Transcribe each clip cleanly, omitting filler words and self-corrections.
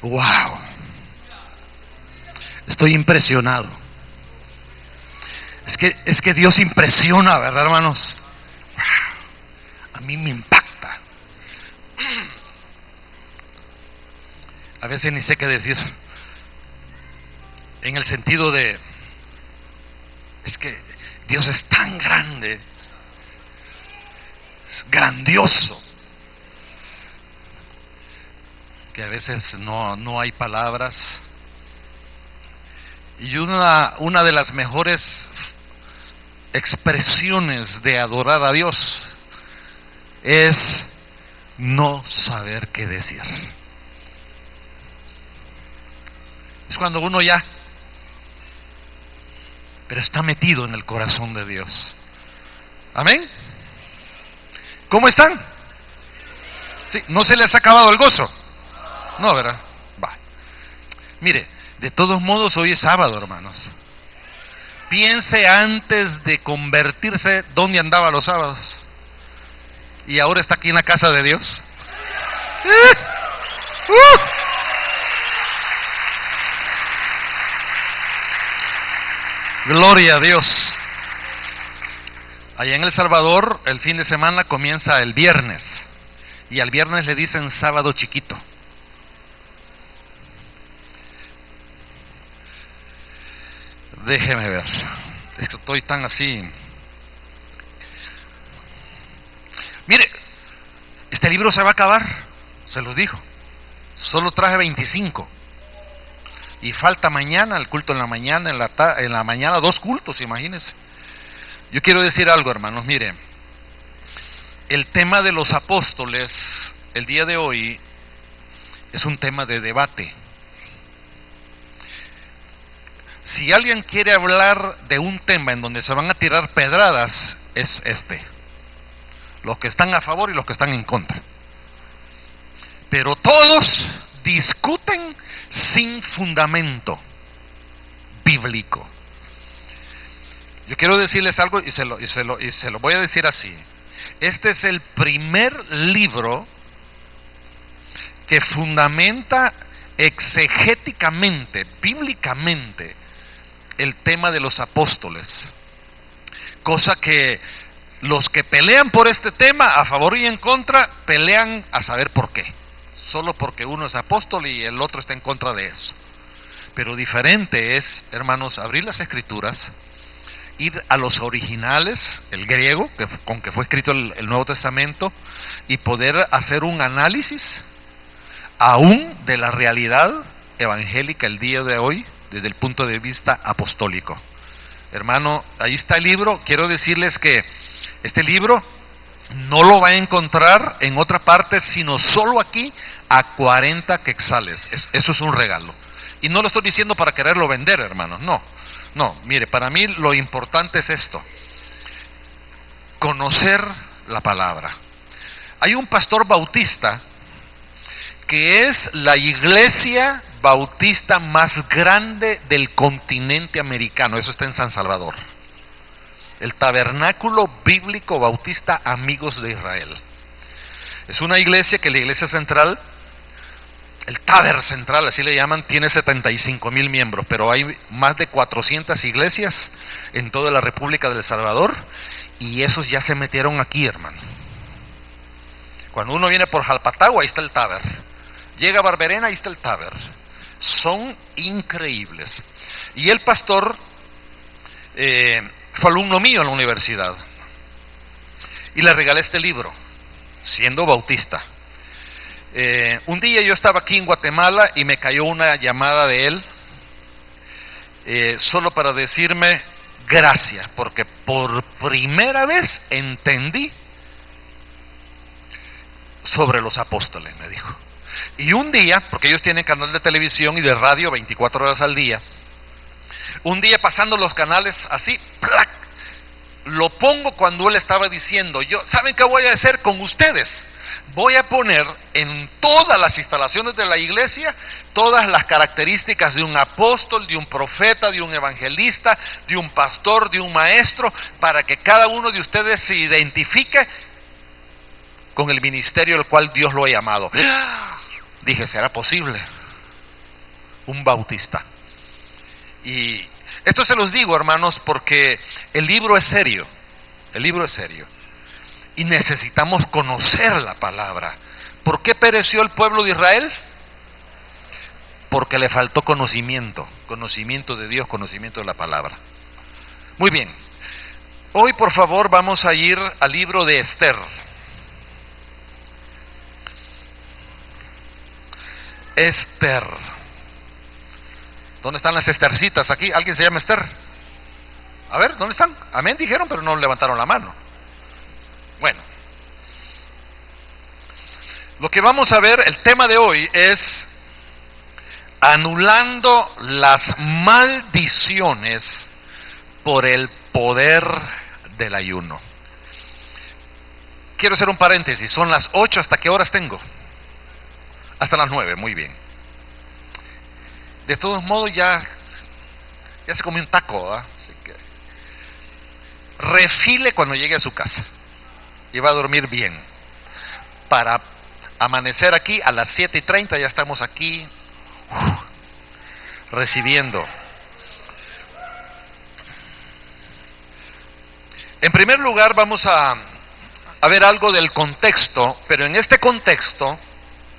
Wow, estoy impresionado. Es que Dios impresiona, ¿verdad, hermanos? Wow, a mí me impacta. A veces ni sé qué decir. En el sentido de, es que Dios es tan grande, es grandioso, que a veces no hay palabras. Y una de las mejores expresiones de adorar a Dios es no saber qué decir. Es cuando uno ya, pero está metido en el corazón de Dios. Amén. ¿Cómo están? ¿Sí? ¿No se les ha acabado el gozo? No, ¿verdad? Va. Mire, de todos modos hoy es sábado, hermanos. Piense antes de convertirse dónde andaba los sábados. Y ahora está aquí en la casa de Dios. Gloria a Dios. Allá en El Salvador el fin de semana comienza el viernes. Y al viernes le dicen sábado chiquito. Déjeme ver. Es que estoy tan así. Mire, este libro se va a acabar, se los digo. Solo traje 25. Y falta mañana, el culto en la mañana, en la mañana 2 cultos, imagínense. Yo quiero decir algo, hermanos, mire. El tema de los apóstoles, el día de hoy, es un tema de debate. Si alguien quiere hablar de un tema en donde se van a tirar pedradas, es este. Los que están a favor y los que están en contra. Pero todos discuten sin fundamento bíblico. Yo quiero decirles algo y se lo voy a decir así. Este es el primer libro que fundamenta exegéticamente, bíblicamente, el tema de los apóstoles. Cosa que los que pelean por este tema, a favor y en contra, pelean a saber por qué. Solo porque uno es apóstol y el otro está en contra de eso. Pero diferente es, hermanos, abrir las escrituras, ir a los originales, el griego, con que fue escrito el Nuevo Testamento, y poder hacer un análisis aún de la realidad evangélica el día de hoy, desde el punto de vista apostólico. Hermano, ahí está el libro. Quiero decirles que este libro no lo va a encontrar en otra parte, sino solo aquí a 40 quetzales. Eso es un regalo. Y no lo estoy diciendo para quererlo vender, hermanos, no, mire, para mí lo importante es esto: conocer la palabra. Hay un pastor bautista que es la iglesia bautista más grande del continente americano. Eso está en San Salvador. El Tabernáculo Bíblico Bautista Amigos de Israel. Es una iglesia que la iglesia central, el Taber Central, así le llaman, tiene 75,000 miembros, pero hay más de 400 iglesias en toda la República del Salvador, y esos ya se metieron aquí, hermano. Cuando uno viene por Jalpatagua, ahí está el Taber. Llega a Barberena, ahí está el Taber. Son increíbles. Y el pastor fue alumno mío en la universidad, y le regalé este libro, siendo bautista. Un día yo estaba aquí en Guatemala y me cayó una llamada de él, solo para decirme gracias, porque por primera vez entendí sobre los apóstoles, me dijo. Y un día, porque ellos tienen canal de televisión y de radio 24 horas al día, un día pasando los canales así, ¡plac!, lo pongo cuando él estaba diciendo: ¿saben qué voy a hacer con ustedes? Voy a poner en todas las instalaciones de la iglesia todas las características de un apóstol, de un profeta, de un evangelista, de un pastor, de un maestro, para que cada uno de ustedes se identifique con el ministerio al cual Dios lo ha llamado. Dije, ¿será posible? un bautista. Y esto se los digo, hermanos, porque el libro es serio. El libro es serio. Y necesitamos conocer la palabra. ¿Por qué pereció el pueblo de Israel? Porque le faltó conocimiento. Conocimiento de Dios, conocimiento de la palabra. Muy bien. Hoy, por favor, vamos a ir al libro de Esther. Esther. ¿Dónde están las Estercitas aquí? ¿Alguien se llama Esther? A ver, ¿dónde están? Amén dijeron, pero no levantaron la mano. Bueno, lo que vamos a ver, el tema de hoy es anulando las maldiciones por el poder del ayuno. Quiero hacer un paréntesis, son las 8, ¿hasta qué horas tengo? Hasta las 9, muy bien. De todos modos ya se comió un taco, ¿verdad? Así que refile cuando llegue a su casa y va a dormir bien, para amanecer aquí a las 7:30, ya estamos aquí recibiendo. En primer lugar vamos a ver algo del contexto, pero en este contexto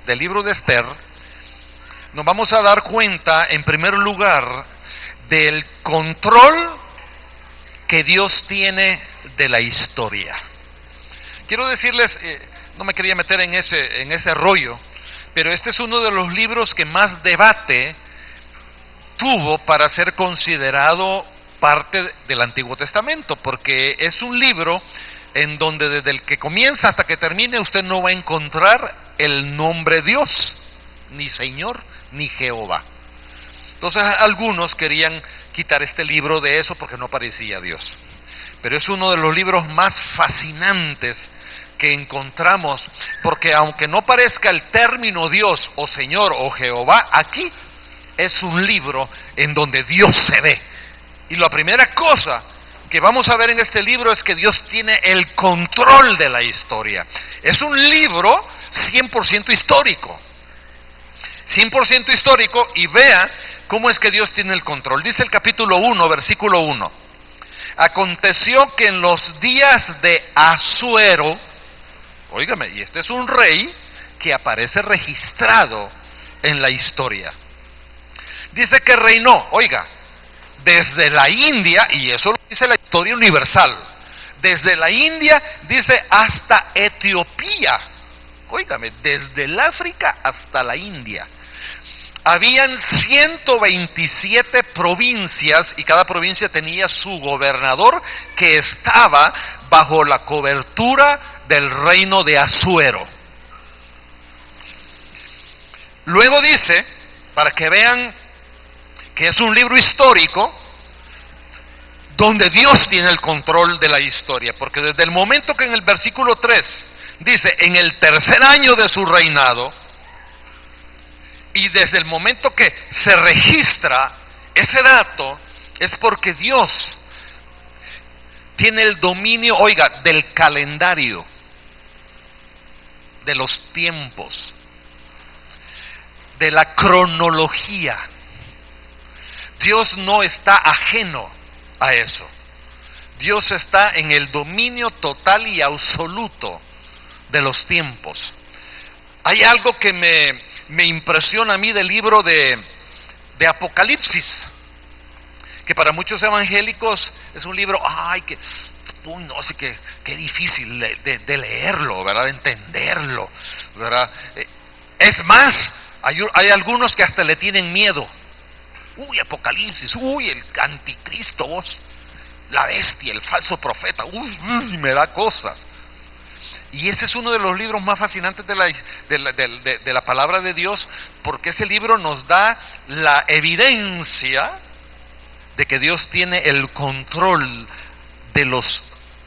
del libro de Esther nos vamos a dar cuenta en primer lugar del control que Dios tiene de la historia. Quiero decirles, no me quería meter en ese rollo, pero este es uno de los libros que más debate tuvo para ser considerado parte del Antiguo Testamento, porque es un libro en donde desde el que comienza hasta que termine usted no va a encontrar el nombre Dios, ni Señor, ni Jehová. Entonces algunos querían quitar este libro de eso porque no parecía Dios. Pero es uno de los libros más fascinantes que encontramos, porque aunque no parezca el término Dios o Señor o Jehová, aquí es un libro en donde Dios se ve. Y la primera cosa que vamos a ver en este libro es que Dios tiene el control de la historia. Es un libro 100% histórico. 100% histórico, y vea cómo es que Dios tiene el control. Dice el capítulo 1, versículo 1. Aconteció que en los días de Asuero, óigame, y este es un rey que aparece registrado en la historia. Dice que reinó, oiga, desde la India, y eso lo dice la historia universal, desde la India, dice, hasta Etiopía. Óigame, desde el África hasta la India. Habían 127 provincias y cada provincia tenía su gobernador que estaba bajo la cobertura del reino de Asuero. Luego dice, para que vean que es un libro histórico, donde Dios tiene el control de la historia, porque desde el momento que en el versículo 3 dice, en el tercer año de su reinado, y desde el momento que se registra ese dato, es porque Dios tiene el dominio, oiga, del calendario, de los tiempos, de la cronología. Dios no está ajeno a eso. Dios está en el dominio total y absoluto de los tiempos. Hay algo que me impresiona a mí del libro de Apocalipsis, que para muchos evangélicos es un libro, no sé, qué difícil de leerlo, ¿verdad? De entenderlo, ¿verdad? Es más, hay algunos que hasta le tienen miedo. Apocalipsis, el anticristo, la bestia, el falso profeta, me da cosas. Y ese es uno de los libros más fascinantes de la palabra de Dios, porque ese libro nos da la evidencia de que Dios tiene el control de los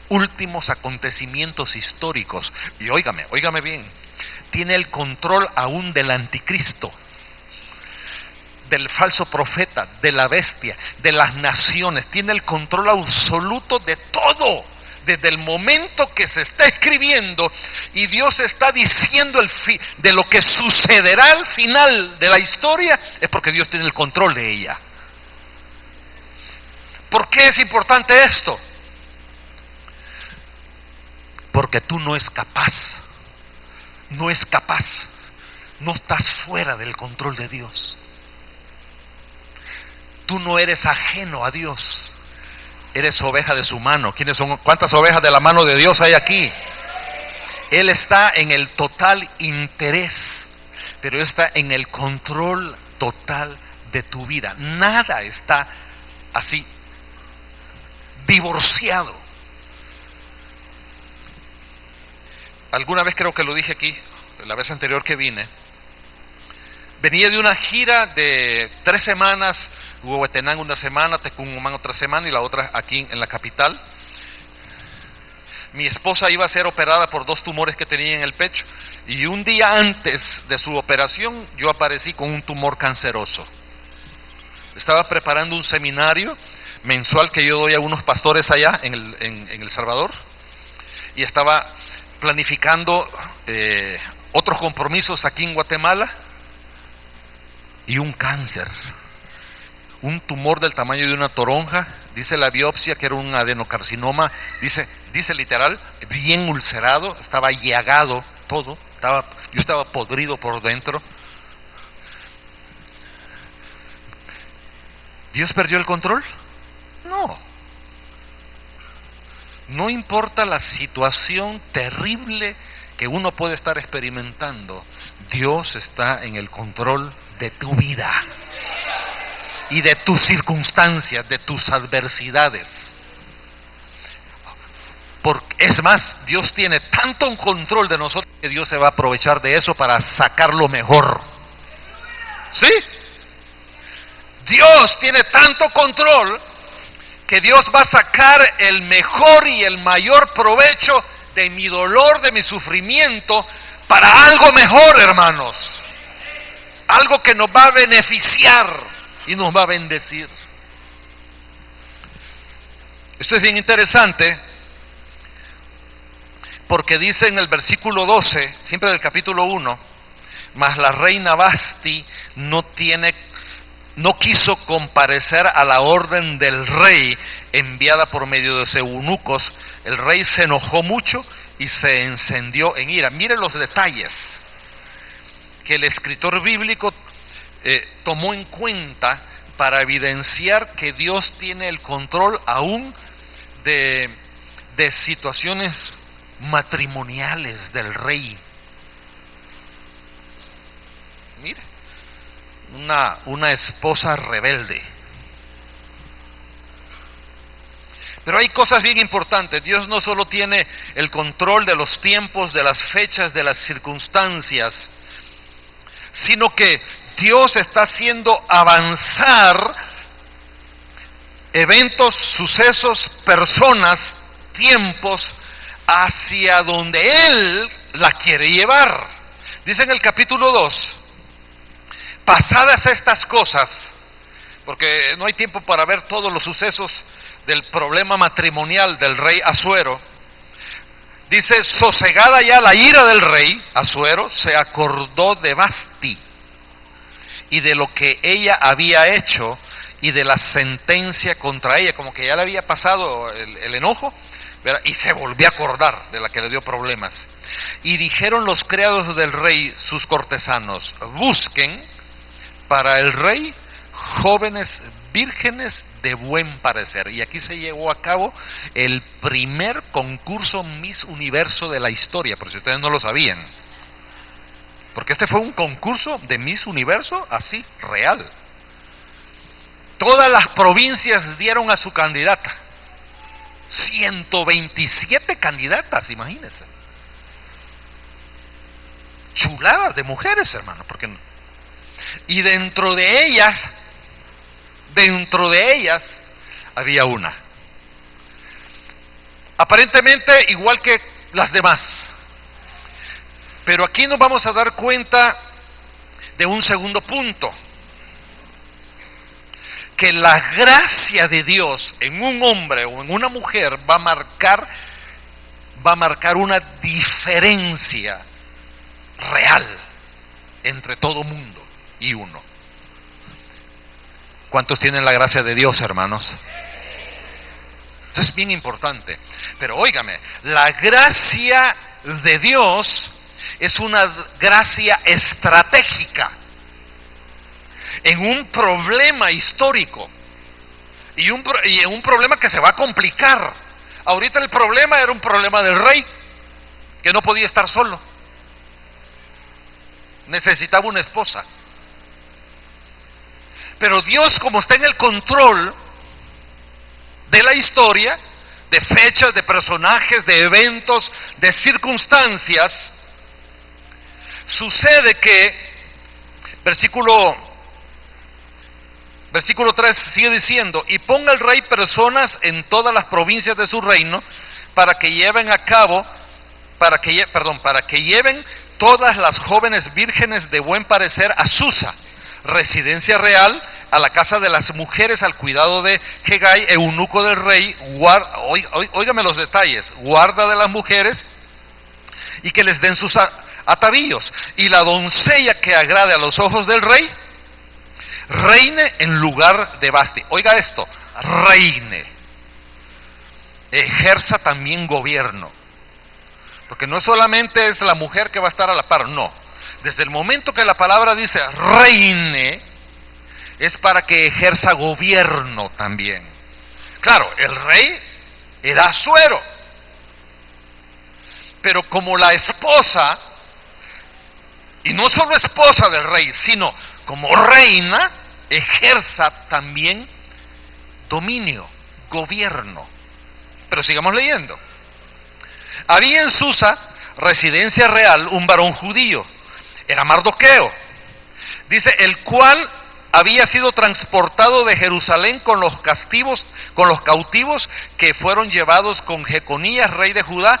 últimos acontecimientos históricos. Y óigame bien, tiene el control aún del anticristo, del falso profeta, de la bestia, de las naciones. Tiene el control absoluto de todo, desde el momento que se está escribiendo y Dios está diciendo de lo que sucederá al final de la historia, es porque Dios tiene el control de ella. ¿Por qué es importante esto? Porque tú no es capaz, no estás fuera del control de Dios. Tú no eres ajeno a Dios, eres oveja de su mano. ¿Cuántas ovejas de la mano de Dios hay aquí? Él está en el total interés, pero está en el control total de tu vida. Nada está así divorciado. Alguna vez creo que lo dije aquí, la vez anterior que vine. Venía de una gira de 3 semanas, Huehuetenango una semana, Tecumumán otra semana y la otra aquí en la capital. Mi esposa iba a ser operada por 2 tumores que tenía en el pecho y un día antes de su operación yo aparecí con un tumor canceroso. Estaba preparando un seminario mensual que yo doy a unos pastores allá en El Salvador y estaba planificando otros compromisos aquí en Guatemala y un cáncer, un tumor del tamaño de una toronja. Dice la biopsia que era un adenocarcinoma, dice literal, bien ulcerado, estaba llagado todo, yo estaba podrido por dentro. ¿Dios perdió el control? No importa la situación terrible que uno puede estar experimentando, Dios está en el control de tu vida y de tus circunstancias, de tus adversidades. Es más, Dios tiene tanto un control de nosotros que Dios se va a aprovechar de eso para sacar lo mejor. ¿Sí? Dios tiene tanto control que Dios va a sacar el mejor y el mayor provecho de mi dolor, de mi sufrimiento, para algo mejor, hermanos. Algo que nos va a beneficiar y nos va a bendecir. Esto es bien interesante, porque dice en el versículo 12, siempre del capítulo 1, mas la reina Vasti no quiso comparecer a la orden del rey enviada por medio de los eunucos. El rey se enojó mucho y se encendió en ira. Miren los detalles que el escritor bíblico tomó en cuenta para evidenciar que Dios tiene el control aún de situaciones matrimoniales del rey. Mire, una esposa rebelde. Pero hay cosas bien importantes. Dios no solo tiene el control de los tiempos, de las fechas, de las circunstancias, sino que Dios está haciendo avanzar eventos, sucesos, personas, tiempos hacia donde Él la quiere llevar. Dice en el capítulo 2, pasadas estas cosas, porque no hay tiempo para ver todos los sucesos del problema matrimonial del rey Asuero. Dice, sosegada ya la ira del rey Asuero, se acordó de Vasti y de lo que ella había hecho y de la sentencia contra ella, como que ya le había pasado el enojo, ¿verdad? Y se volvió a acordar de la que le dio problemas. Y dijeron los criados del rey, sus cortesanos, busquen para el rey jóvenes vírgenes de buen parecer. Y aquí se llevó a cabo el primer concurso Miss Universo de la historia, por si ustedes no lo sabían. Porque este fue un concurso de Miss Universo así, real. Todas las provincias dieron a su candidata. 127 candidatas, imagínense. Chuladas de mujeres, hermano, porque no. Y dentro de ellas había una, aparentemente igual que las demás, pero aquí nos vamos a dar cuenta de un segundo punto, que la gracia de Dios en un hombre o en una mujer va a marcar va a marcar una diferencia real entre todo mundo y uno. ¿Cuántos tienen la gracia de Dios, hermanos? Esto es bien importante. Pero óigame, la gracia de Dios es una gracia estratégica en un problema histórico y en un problema que se va a complicar. Ahorita el problema era un problema del rey, que no podía estar solo, necesitaba una esposa. Pero Dios, como está en el control de la historia, de fechas, de personajes, de eventos, de circunstancias, sucede que versículo 3 sigue diciendo: y ponga el rey personas en todas las provincias de su reino para que lleven a cabo, para que lleven todas las jóvenes vírgenes de buen parecer a Susa, residencia real, a la casa de las mujeres, al cuidado de Hegai, eunuco del rey, óigame los detalles, guarda de las mujeres, y que les den sus atavíos. Y la doncella que agrade a los ojos del rey, reine en lugar de Vasti. Oiga esto, reine. Ejerza también gobierno. Porque no solamente es la mujer que va a estar a la par, no. Desde el momento que la palabra dice reine, es para que ejerza gobierno también. Claro, el rey era Asuero, pero como la esposa, y no solo esposa del rey, sino como reina, ejerza también dominio, gobierno. Pero sigamos leyendo. Había en Susa, residencia real, un varón judío, era Mardoqueo, dice, el cual había sido transportado de Jerusalén con los cautivos que fueron llevados con Jeconías, rey de Judá,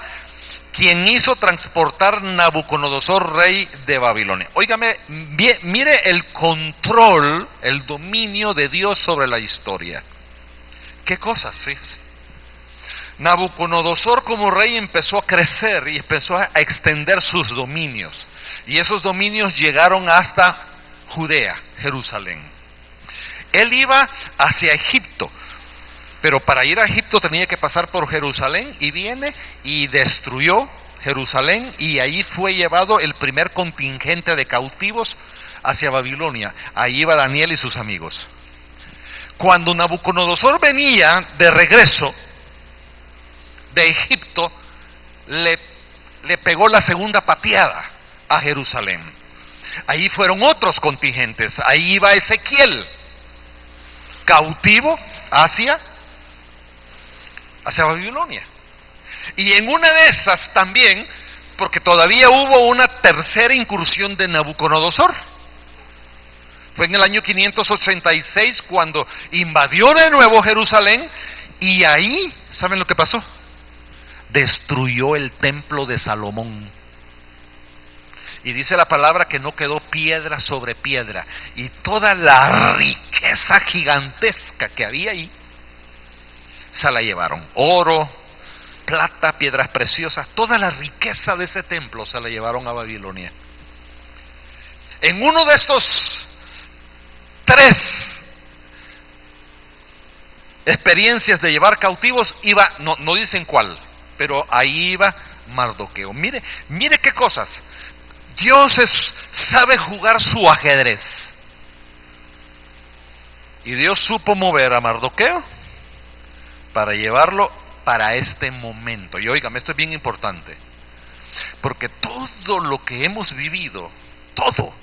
quien hizo transportar Nabucodonosor, rey de Babilonia. Óigame, mire el control, el dominio de Dios sobre la historia. ¿Qué cosas? Fíjese. Nabucodonosor como rey empezó a crecer y empezó a extender sus dominios. Y esos dominios llegaron hasta Judea, Jerusalén. Él iba hacia Egipto, pero para ir a Egipto tenía que pasar por Jerusalén, y viene y destruyó Jerusalén, y ahí fue llevado el primer contingente de cautivos hacia Babilonia. Ahí iba Daniel y sus amigos. Cuando Nabucodonosor venía de regreso de Egipto, le pegó la segunda pateada a Jerusalén. Ahí fueron otros contingentes. Ahí iba Ezequiel, cautivo hacia Babilonia. Y en una de esas también, porque todavía hubo una tercera incursión de Nabucodonosor. Fue en el año 586 cuando invadió de nuevo Jerusalén, y ahí, ¿saben lo que pasó? Destruyó el templo de Salomón. Y dice la palabra que no quedó piedra sobre piedra, y toda la riqueza gigantesca que había ahí se la llevaron. Oro, plata, piedras preciosas, toda la riqueza de ese templo se la llevaron a Babilonia. En uno de estos 3 experiencias de llevar cautivos iba, no dicen cuál, pero ahí iba Mardoqueo. Mire qué cosas. Dios sabe jugar su ajedrez. Y Dios supo mover a Mardoqueo para llevarlo para este momento. Y óigame, esto es bien importante, porque todo lo que hemos vivido, todo,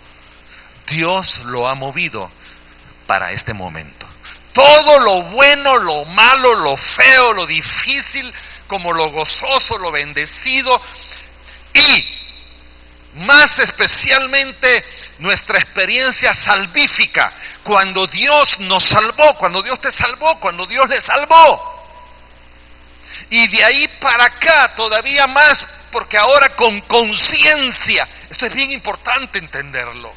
Dios lo ha movido para este momento. Todo lo bueno, lo malo, lo feo, lo difícil, como lo gozoso, lo bendecido, y más especialmente nuestra experiencia salvífica, cuando Dios nos salvó, cuando Dios te salvó, cuando Dios le salvó. Y de ahí para acá todavía más, porque ahora con conciencia, esto es bien importante entenderlo,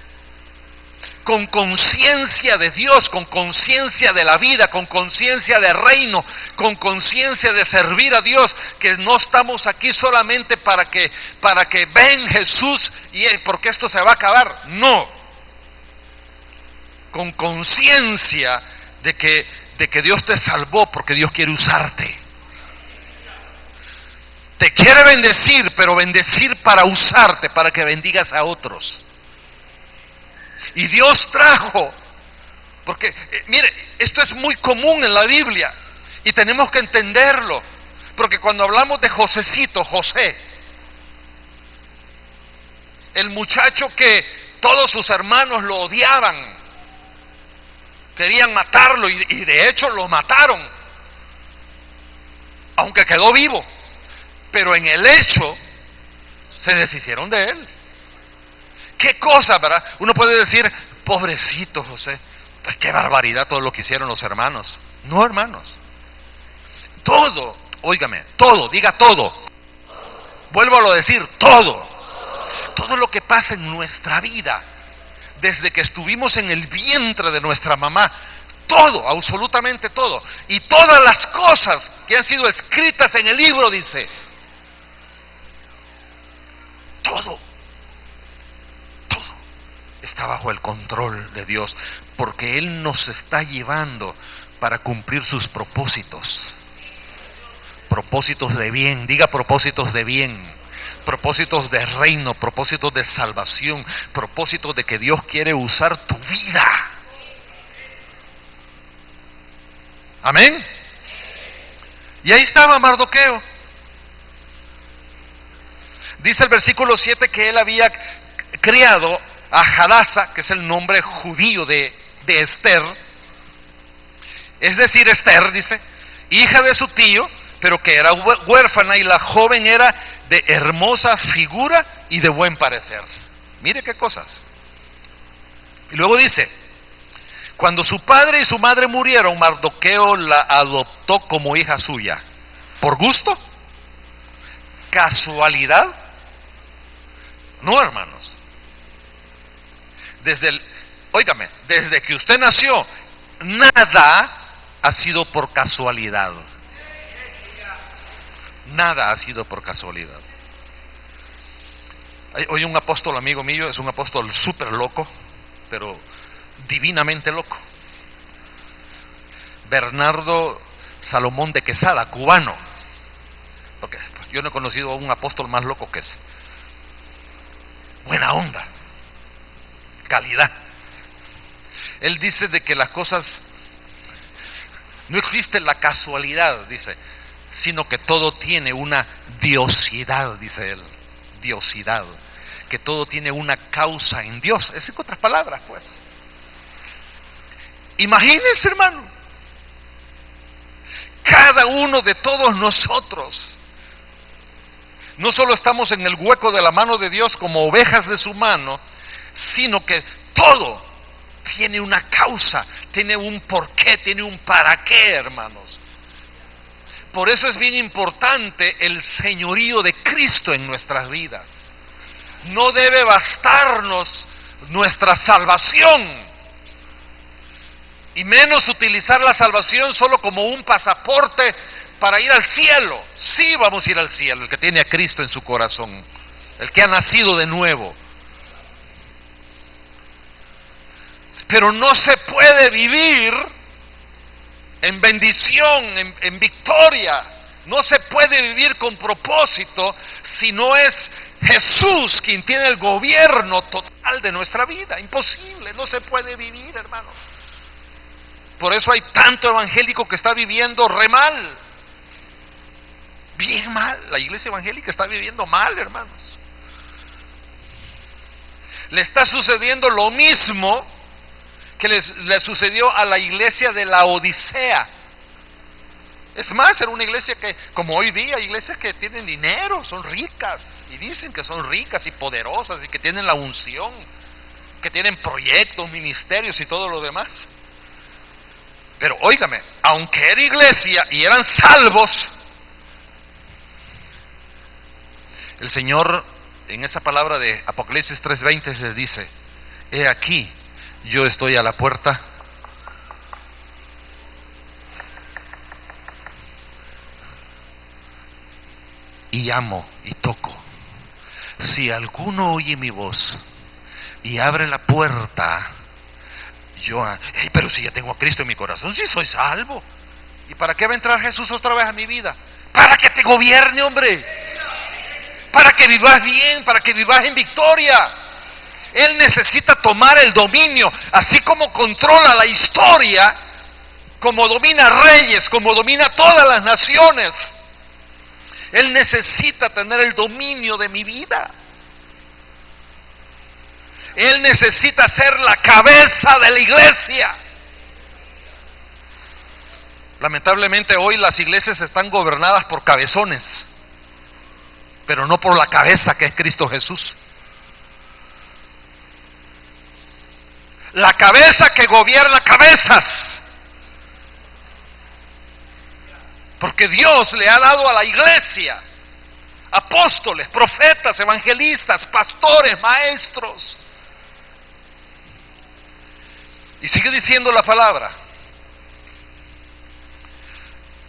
con conciencia de Dios, con conciencia de la vida, con conciencia de reino, con conciencia de servir a Dios, que no estamos aquí solamente para que ven Jesús y porque esto se va a acabar. No. Con conciencia de que Dios te salvó porque Dios quiere usarte. Te quiere bendecir, pero bendecir para usarte, para que bendigas a otros. Y Dios trajo, porque mire, esto es muy común en la Biblia y tenemos que entenderlo, porque cuando hablamos de Josecito, José, el muchacho que todos sus hermanos lo odiaban, querían matarlo y de hecho lo mataron, aunque quedó vivo, pero en el hecho se deshicieron de él. ¿Qué cosa, verdad? Uno puede decir, pobrecito José, qué barbaridad todo lo que hicieron los hermanos. No, hermanos. Todo, óigame, todo, diga todo. Vuelvo a decir, todo. Todo lo que pasa en nuestra vida, desde que estuvimos en el vientre de nuestra mamá, todo, absolutamente todo. Y todas las cosas que han sido escritas en el libro, dice, todo está bajo el control de Dios, porque Él nos está llevando para cumplir sus propósitos. Propósitos de bien, diga propósitos de bien, propósitos de reino, propósitos de salvación, propósitos de que Dios quiere usar tu vida. Amén. Y ahí estaba Mardoqueo. Dice el versículo 7 que él había criado a Hadasa, que es el nombre judío de Esther, es decir, Esther, dice, hija de su tío, pero que era huérfana, y la joven era de hermosa figura y de buen parecer. Mire qué cosas. Y luego dice, cuando su padre y su madre murieron, Mardoqueo la adoptó como hija suya. ¿Por gusto? ¿Casualidad? No, hermanos. Desde que usted nació, nada ha sido por casualidad. Nada ha sido por casualidad. Hoy un apóstol amigo mío, es un apóstol súper loco, pero divinamente loco. Bernardo Salomón de Quesada, cubano. Porque yo no he conocido a un apóstol más loco que ese. Buena onda, calidad. Él dice de que las cosas, no existe la casualidad, dice, sino que todo tiene una diosidad, dice él, diosidad, que todo tiene una causa en Dios. Es en otras palabras, pues. Imagínense, hermano, cada uno de todos nosotros, no solo estamos en el hueco de la mano de Dios como ovejas de su mano, sino que todo tiene una causa, tiene un porqué, tiene un para qué, hermanos. Por eso es bien importante el señorío de Cristo en nuestras vidas. No debe bastarnos nuestra salvación, y menos utilizar la salvación solo como un pasaporte para ir al cielo. Sí, vamos a ir al cielo, el que tiene a Cristo en su corazón, el que ha nacido de nuevo. Pero no se puede vivir en bendición, en victoria. No se puede vivir con propósito si no es Jesús quien tiene el gobierno total de nuestra vida. Imposible, no se puede vivir, hermano. Por eso hay tanto evangélico que está viviendo re mal. Bien mal, la iglesia evangélica está viviendo mal, hermanos. Le está sucediendo lo mismo que le sucedió a la iglesia de la Odisea. Es más, era una iglesia que, como hoy día, iglesias que tienen dinero, son ricas, y dicen que son ricas y poderosas, y que tienen la unción, que tienen proyectos, ministerios y todo lo demás. Pero óigame, aunque era iglesia y eran salvos, el Señor en esa palabra de Apocalipsis 3:20 les dice: he aquí, yo estoy a la puerta y llamo y toco. Si alguno oye mi voz y abre la puerta, pero si ya tengo a Cristo en mi corazón, si soy salvo. ¿Y para qué va a entrar Jesús otra vez a mi vida? Para que te gobierne, hombre. Para que vivas bien, para que vivas en victoria. Él necesita tomar el dominio, así como controla la historia, como domina reyes, como domina todas las naciones. Él necesita tener el dominio de mi vida. Él necesita ser la cabeza de la iglesia. Lamentablemente hoy las iglesias están gobernadas por cabezones, pero no por la cabeza que es Cristo Jesús. La cabeza que gobierna cabezas. Porque Dios le ha dado a la iglesia apóstoles, profetas, evangelistas, pastores, maestros. Y sigue diciendo la palabra.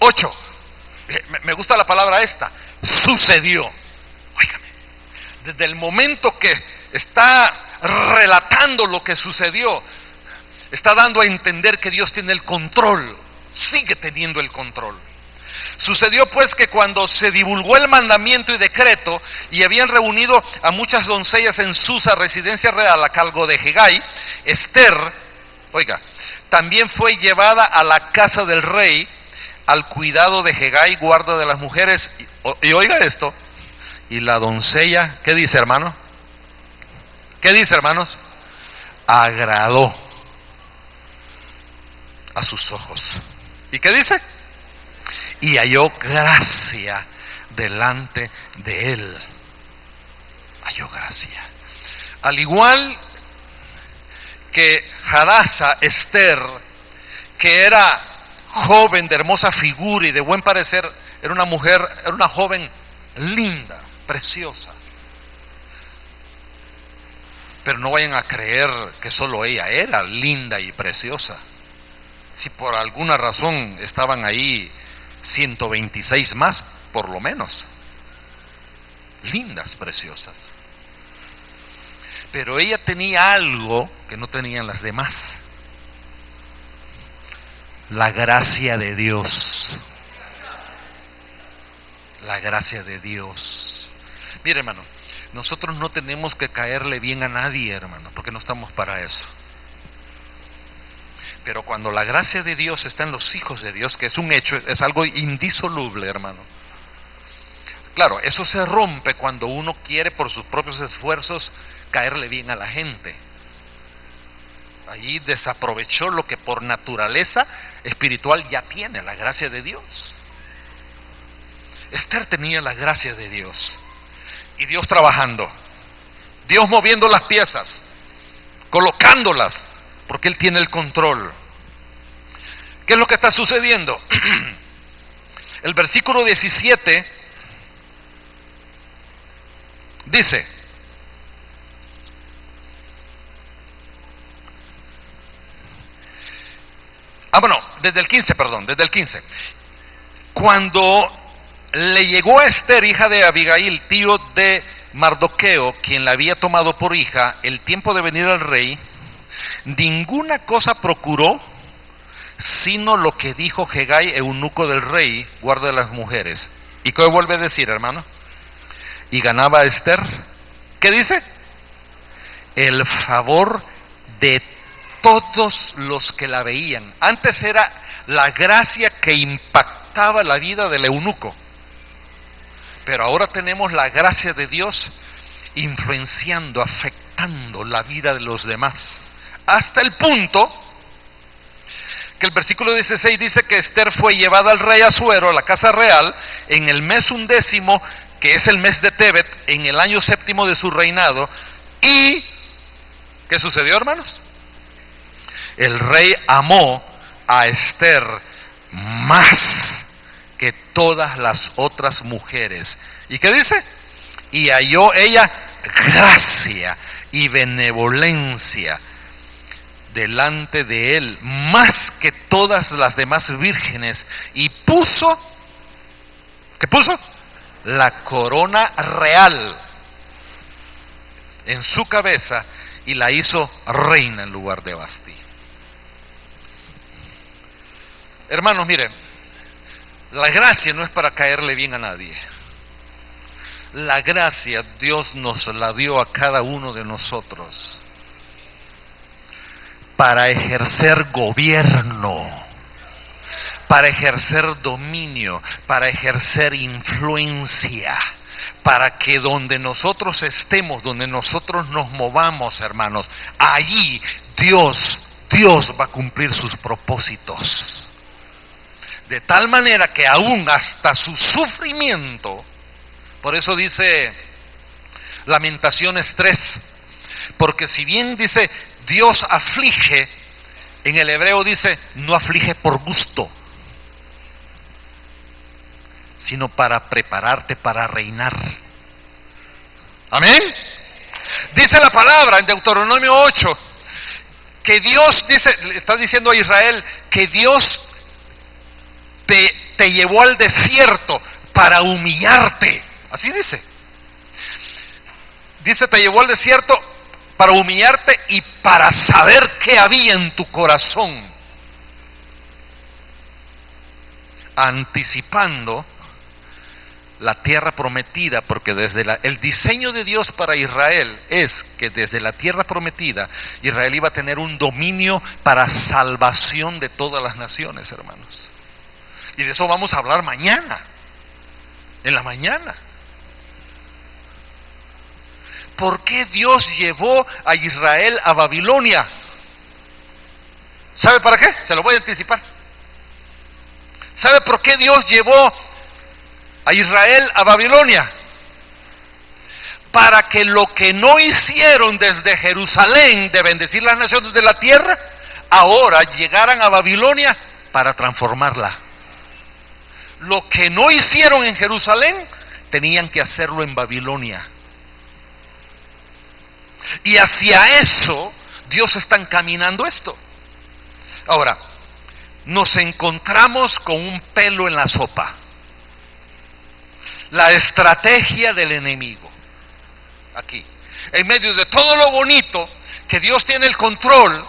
8. Me gusta la palabra esta. Sucedió. Óigame. Desde el momento que está relatando lo que sucedió, está dando a entender que Dios tiene el control. Sigue teniendo el control. Sucedió pues que cuando se divulgó el mandamiento y decreto y habían reunido a muchas doncellas en Susa, residencia real a cargo de Hegai, Esther, también fue llevada a la casa del rey al cuidado de Hegai, guarda de las mujeres. Y oiga esto, y la doncella, ¿qué dice, hermano? ¿Qué dice, hermanos? Agradó a sus ojos. ¿Y qué dice? Y halló gracia delante de él. Halló gracia. Al igual que Hadasa, Esther, que era joven, de hermosa figura y de buen parecer, era una joven linda, preciosa. Pero no vayan a creer que solo ella era linda y preciosa. Si por alguna razón estaban ahí 126 más, por lo menos, lindas, preciosas. Pero ella tenía algo que no tenían las demás: la gracia de Dios. La gracia de Dios. Mire, hermano, nosotros no tenemos que caerle bien a nadie, hermano, porque no estamos para eso. Pero cuando la gracia de Dios está en los hijos de Dios, que es un hecho, es algo indisoluble, hermano. Claro, eso se rompe cuando uno quiere por sus propios esfuerzos caerle bien a la gente. Allí desaprovechó lo que por naturaleza espiritual ya tiene, la gracia de Dios. Esther tenía la gracia de Dios. Y Dios trabajando. Dios moviendo las piezas, colocándolas, porque Él tiene el control. ¿Qué es lo que está sucediendo? El versículo 17 dice: desde el 15. Cuando le llegó a Esther, hija de Abigail, tío de Mardoqueo, quien la había tomado por hija, el tiempo de venir al rey, ninguna cosa procuró sino lo que dijo Hegai, eunuco del rey, guarda de las mujeres. ¿Y qué vuelve a decir, hermano? Y ganaba a Esther, ¿qué dice? El favor de todos los que la veían. Antes era la gracia que impactaba la vida del eunuco, pero ahora tenemos la gracia de Dios influenciando, afectando la vida de los demás, hasta el punto que el versículo 16 dice que Esther fue llevada al rey Asuero, a la casa real, en el mes 11, que es el mes de Tebet, en el año 7 de su reinado. Y ¿qué sucedió, hermanos? El rey amó a Esther más que todas las otras mujeres. ¿Y qué dice? Y halló ella gracia y benevolencia delante de él más que todas las demás vírgenes y puso, ¿qué puso? La corona real en su cabeza y la hizo reina en lugar de Basti. Hermanos, miren, la gracia no es para caerle bien a nadie. La gracia Dios nos la dio a cada uno de nosotros para ejercer gobierno, para ejercer dominio, para ejercer influencia, para que donde nosotros estemos, donde nosotros nos movamos, hermanos, allí Dios va a cumplir sus propósitos. De tal manera que aún hasta su sufrimiento, por eso dice Lamentaciones 3, porque si bien dice Dios aflige, en el hebreo dice no aflige por gusto, sino para prepararte para reinar. Amén. Dice la palabra en Deuteronomio 8 que Dios dice, le está diciendo a Israel que Dios te llevó al desierto para humillarte. Así dice. Dice, te llevó al desierto para humillarte y para saber qué había en tu corazón, anticipando la tierra prometida, porque desde el diseño de Dios para Israel es que desde la tierra prometida Israel iba a tener un dominio para salvación de todas las naciones, hermanos. Y de eso vamos a hablar mañana, en la mañana. ¿Por qué Dios llevó a Israel a Babilonia? ¿Sabe para qué? Se lo voy a anticipar. ¿Sabe por qué Dios llevó a Israel a Babilonia? Para que lo que no hicieron desde Jerusalén de bendecir las naciones de la tierra, ahora llegaran a Babilonia para transformarla. Lo que no hicieron en Jerusalén, tenían que hacerlo en Babilonia. Y hacia eso Dios está encaminando esto. Ahora, nos encontramos con un pelo en la sopa. La estrategia del enemigo. Aquí. En medio de todo lo bonito, que Dios tiene el control,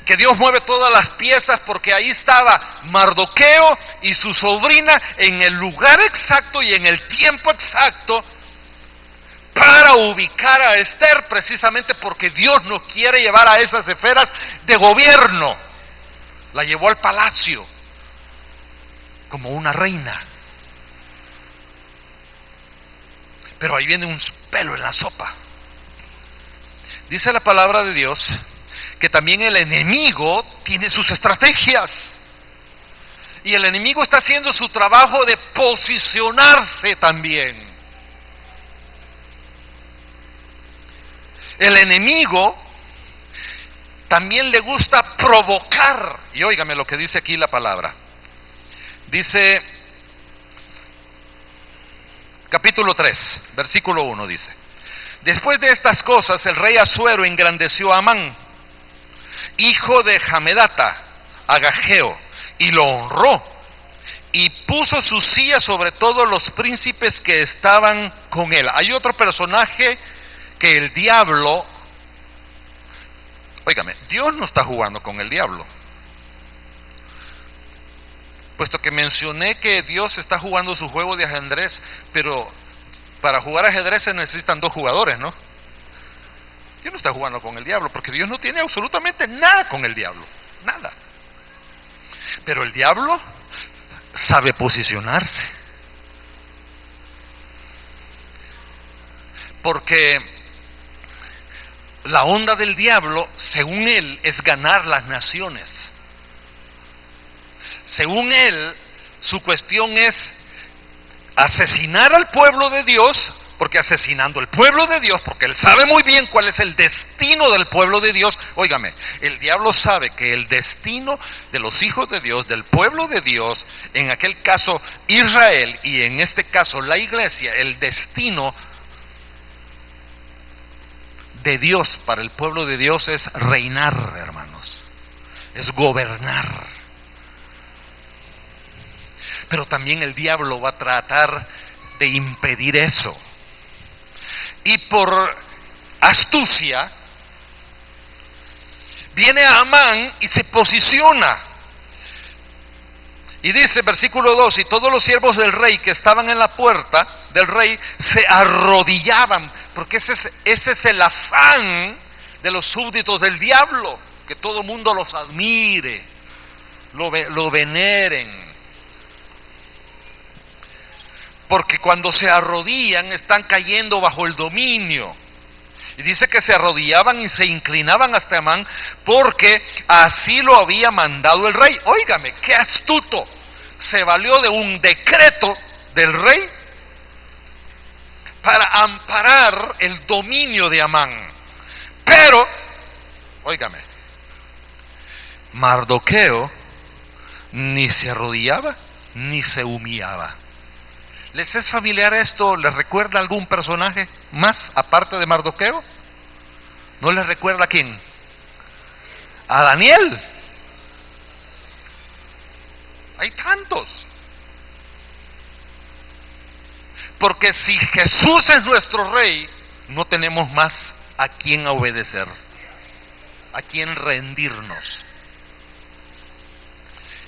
que Dios mueve todas las piezas, porque ahí estaba Mardoqueo y su sobrina en el lugar exacto y en el tiempo exacto para ubicar a Esther, precisamente porque Dios nos quiere llevar a esas esferas de gobierno. La llevó al palacio como una reina. Pero ahí viene un pelo en la sopa. Dice la palabra de Dios que también el enemigo tiene sus estrategias. Y el enemigo está haciendo su trabajo de posicionarse también. El enemigo también le gusta provocar. Y óigame lo que dice aquí la palabra. Dice, capítulo 3, versículo 1 dice: después de estas cosas el rey Asuero engrandeció a Amán, hijo de Hamedata, Agageo, y lo honró, y puso su silla sobre todos los príncipes que estaban con él. Hay otro personaje que el diablo, óigame, Dios no está jugando con el diablo. Puesto que mencioné que Dios está jugando su juego de ajedrez, pero para jugar ajedrez se necesitan dos jugadores, ¿no? Dios no está jugando con el diablo, porque Dios no tiene absolutamente nada con el diablo, nada. Pero el diablo sabe posicionarse. Porque la onda del diablo, según él, es ganar las naciones. Según él, su cuestión es asesinar al pueblo de Dios, porque asesinando al pueblo de Dios, porque él sabe muy bien cuál es el destino del pueblo de Dios. Óigame, el diablo sabe que el destino de los hijos de Dios, del pueblo de Dios, en aquel caso Israel, y en este caso la iglesia, el destino de Dios para el pueblo de Dios es reinar, hermanos, es gobernar. Pero también el diablo va a tratar de impedir eso. Y por astucia viene Amán y se posiciona. Y dice, versículo 2, y todos los siervos del rey que estaban en la puerta del rey se arrodillaban, porque ese es el afán de los súbditos del diablo, que todo mundo los admire, lo veneren. Porque cuando se arrodillan están cayendo bajo el dominio. Y dice que se arrodillaban y se inclinaban hasta Amán porque así lo había mandado el rey. Óigame, qué astuto. Se valió de un decreto del rey para amparar el dominio de Amán. Pero, óigame, Mardoqueo ni se arrodillaba ni se humillaba. ¿Les es familiar esto? ¿Les recuerda algún personaje más aparte de Mardoqueo? ¿No les recuerda a quién? A Daniel. Hay tantos. Porque si Jesús es nuestro rey, no tenemos más a quién obedecer, a quién rendirnos.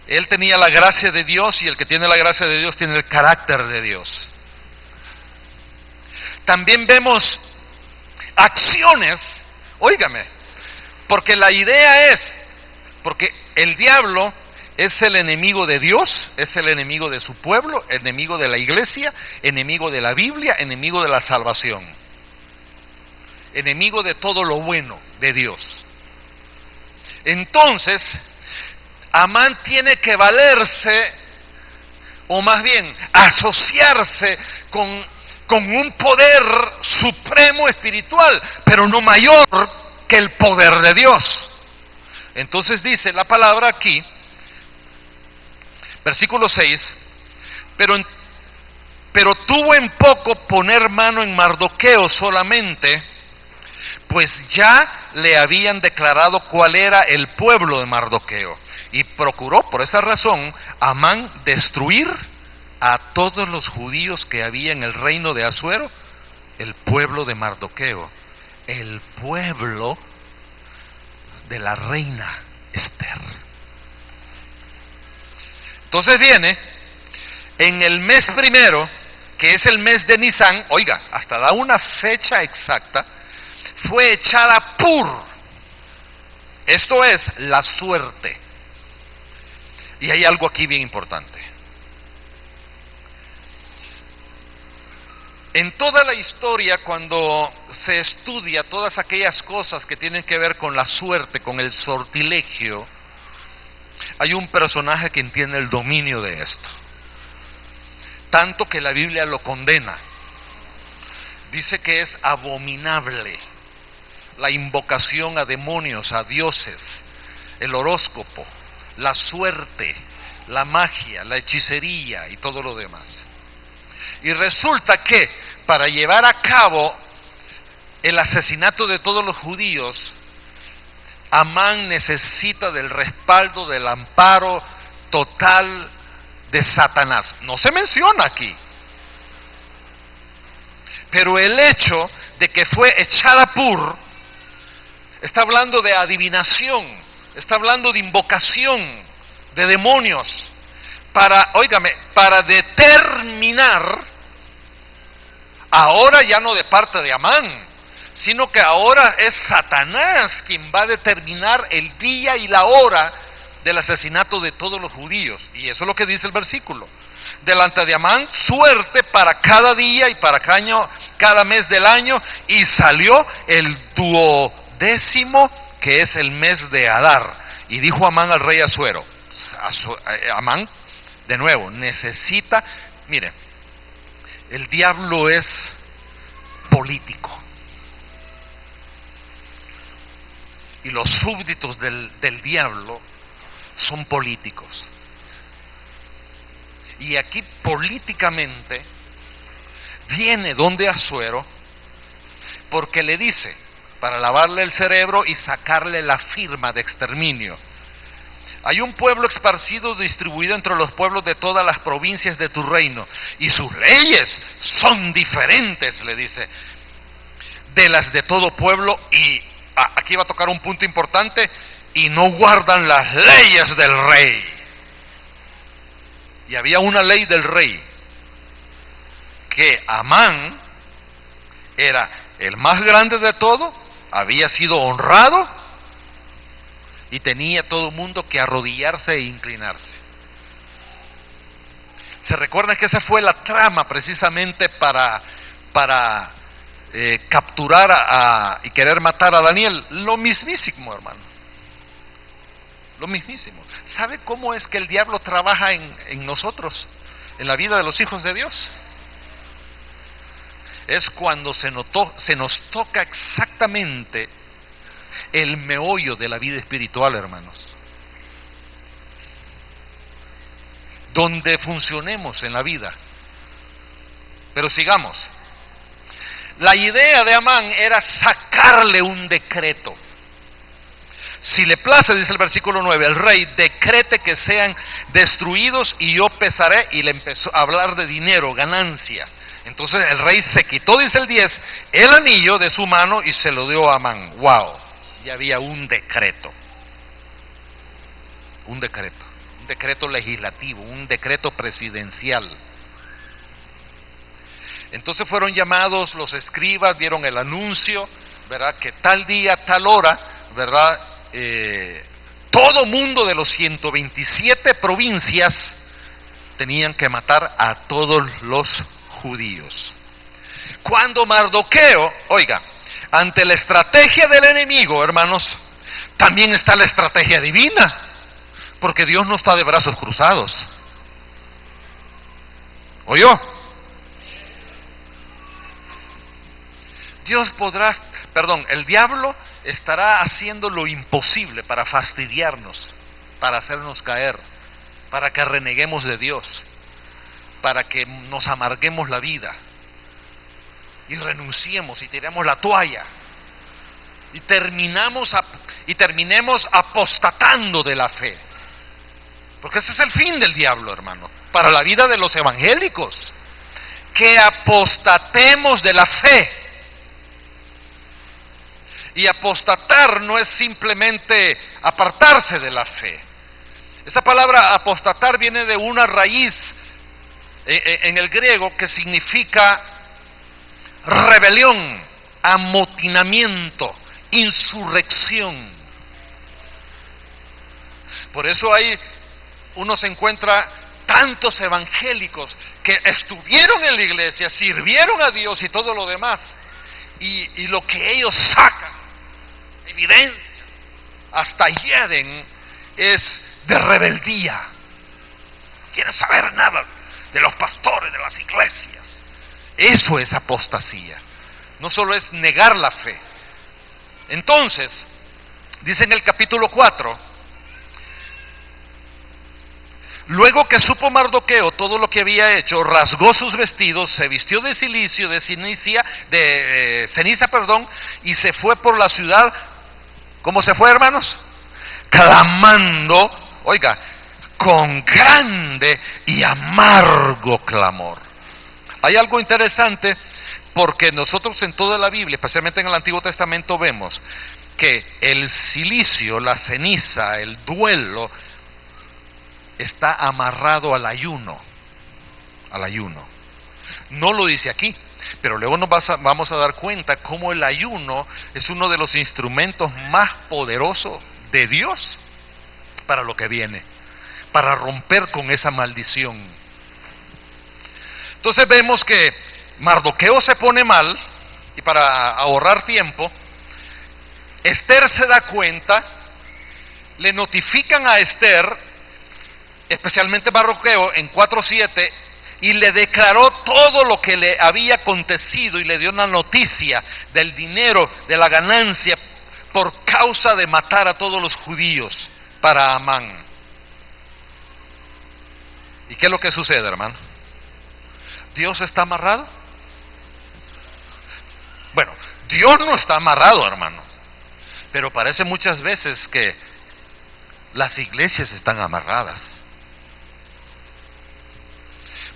Él tenía la gracia de Dios, y el que tiene la gracia de Dios tiene el carácter de Dios. También vemos acciones, óigame, porque la idea es, porque el diablo es el enemigo de Dios, es el enemigo de su pueblo, enemigo de la iglesia, enemigo de la Biblia, enemigo de la salvación, enemigo de todo lo bueno de Dios. Entonces, Amán tiene que valerse, o más bien asociarse con un poder supremo espiritual, pero no mayor que el poder de Dios. Entonces dice la palabra aquí, versículo 6, pero tuvo en poco poner mano en Mardoqueo solamente, pues ya le habían declarado cuál era el pueblo de Mardoqueo. Y procuró, por esa razón, Amán destruir a todos los judíos que había en el reino de Asuero, el pueblo de Mardoqueo, el pueblo de la reina Esther. Entonces viene, en el mes primero, que es el mes de Nisán, oiga, hasta da una fecha exacta, fue echada Pur, esto es, la suerte. Y hay algo aquí bien importante. En toda la historia, cuando se estudia todas aquellas cosas que tienen que ver con la suerte, con el sortilegio, hay un personaje que entiende el dominio de esto. Tanto que la Biblia lo condena. Dice que es abominable la invocación a demonios, a dioses, el horóscopo, la suerte, la magia, la hechicería y todo lo demás. Y resulta que para llevar a cabo el asesinato de todos los judíos, Amán necesita del respaldo, del amparo total de Satanás. No se menciona aquí, pero el hecho de que fue echada Pur está hablando de adivinación, está hablando de invocación de demonios para determinar, ahora ya no de parte de Amán, sino que ahora es Satanás quien va a determinar el día y la hora del asesinato de todos los judíos. Y eso es lo que dice el versículo. Delante de Amán, suerte para cada día y para cada mes del año, y salió el 12º, que es el mes de Adar. Y dijo Amán al rey Asuero, Amán, de nuevo, necesita, mire, el diablo es político. Y los súbditos del diablo son políticos. Y aquí políticamente viene donde Asuero, porque le dice, para lavarle el cerebro y sacarle la firma de exterminio. Hay un pueblo esparcido, distribuido entre los pueblos de todas las provincias de tu reino, y sus leyes son diferentes, le dice, de las de todo pueblo, y aquí va a tocar un punto importante, y no guardan las leyes del rey. Y había una ley del rey, que Amán era el más grande de todo, había sido honrado, y tenía todo el mundo que arrodillarse e inclinarse. ¿Se recuerdan que esa fue la trama precisamente para capturar y querer matar a Daniel? Lo mismísimo, hermano. Lo mismísimo. ¿Sabe cómo es que el diablo trabaja en nosotros, en la vida de los hijos de Dios? Es cuando se nos toca exactamente el meollo de la vida espiritual, hermanos. Donde funcionemos en la vida. Pero sigamos. La idea de Amán era sacarle un decreto. Si le place, dice el versículo 9, el rey decrete que sean destruidos y yo pesaré, y le empezó a hablar de dinero, ganancia. Entonces el rey se quitó, dice el 10, el anillo de su mano y se lo dio a Amán. ¡Wow! Ya había un decreto. Un decreto legislativo, un decreto presidencial. Entonces fueron llamados los escribas, dieron el anuncio, ¿verdad? Que tal día, tal hora, ¿verdad? Todo mundo de los 127 provincias tenían que matar a todos los judíos. Cuando Mardoqueo, oiga, ante la estrategia del enemigo, hermanos, también está la estrategia divina, porque Dios no está de brazos cruzados. ¿Oyó? El diablo estará haciendo lo imposible para fastidiarnos, para hacernos caer, para que reneguemos de Dios, para que nos amarguemos la vida y renunciemos y tiremos la toalla y terminemos apostatando de la fe, porque ese es el fin del diablo, hermano, para la vida de los evangélicos, que apostatemos de la fe. Y apostatar no es simplemente apartarse de la fe. Esa palabra apostatar viene de una raíz en el griego que significa rebelión, amotinamiento, insurrección. Por eso ahí uno se encuentra tantos evangélicos que estuvieron en la iglesia, sirvieron a Dios y todo lo demás, y lo que ellos sacan, evidencia, hasta hieren, es de rebeldía. No quieren saber nada de los pastores, de las iglesias. Eso es apostasía. No solo es negar la fe. Entonces, dice en el capítulo 4, luego que supo Mardoqueo todo lo que había hecho, rasgó sus vestidos, se vistió de ceniza, y se fue por la ciudad. ¿Cómo se fue, hermanos? Clamando, oiga, con grande y amargo clamor. Hay algo interesante, porque nosotros en toda la Biblia, especialmente en el Antiguo Testamento, vemos que el cilicio, la ceniza, el duelo, está amarrado al ayuno. Al ayuno. No lo dice aquí, pero luego vamos a dar cuenta cómo el ayuno es uno de los instrumentos más poderosos de Dios para lo que viene, para romper con esa maldición. Entonces vemos que Mardoqueo se pone mal, y para ahorrar tiempo, Esther se da cuenta, le notifican a Esther, especialmente Mardoqueo, en 4:7, y le declaró todo lo que le había acontecido, y le dio una noticia del dinero, de la ganancia, por causa de matar a todos los judíos para Amán. ¿Y qué es lo que sucede, hermano? ¿Dios está amarrado? Bueno, Dios no está amarrado, hermano. Pero parece muchas veces que las iglesias están amarradas.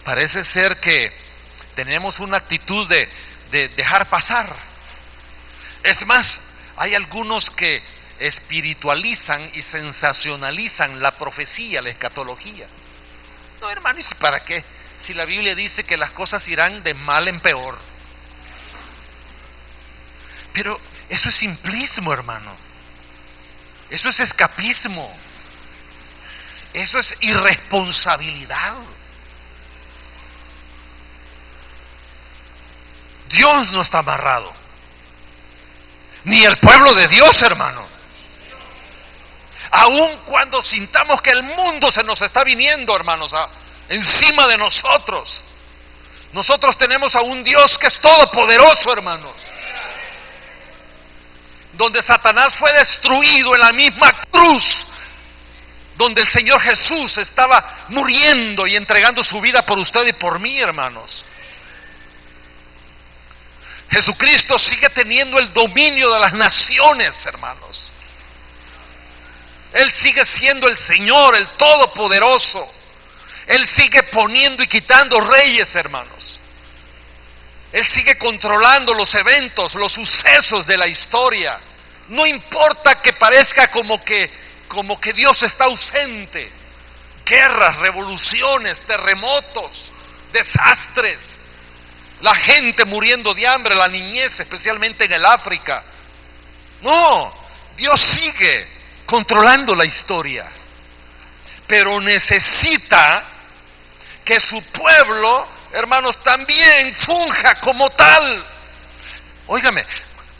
Parece ser que tenemos una actitud de dejar pasar. Es más, hay algunos que espiritualizan y sensacionalizan la profecía, la escatología. No, hermano, ¿y para qué? Si la Biblia dice que las cosas irán de mal en peor. Pero eso es simplismo, hermano. Eso es escapismo. Eso es irresponsabilidad. Dios no está amarrado. Ni el pueblo de Dios, hermano. Aun cuando sintamos que el mundo se nos está viniendo, hermanos, encima de nosotros. Nosotros tenemos a un Dios que es todopoderoso, hermanos. Donde Satanás fue destruido en la misma cruz, donde el Señor Jesús estaba muriendo y entregando su vida por usted y por mí, hermanos. Jesucristo sigue teniendo el dominio de las naciones, hermanos. Él sigue siendo el Señor, el Todopoderoso. Él sigue poniendo y quitando reyes, hermanos. Él sigue controlando los eventos, los sucesos de la historia. No importa que parezca como que Dios está ausente. Guerras, revoluciones, terremotos, desastres. La gente muriendo de hambre, la niñez, especialmente en el África. No, Dios sigue controlando la historia. Pero necesita que su pueblo, hermanos, también funja como tal. Óigame,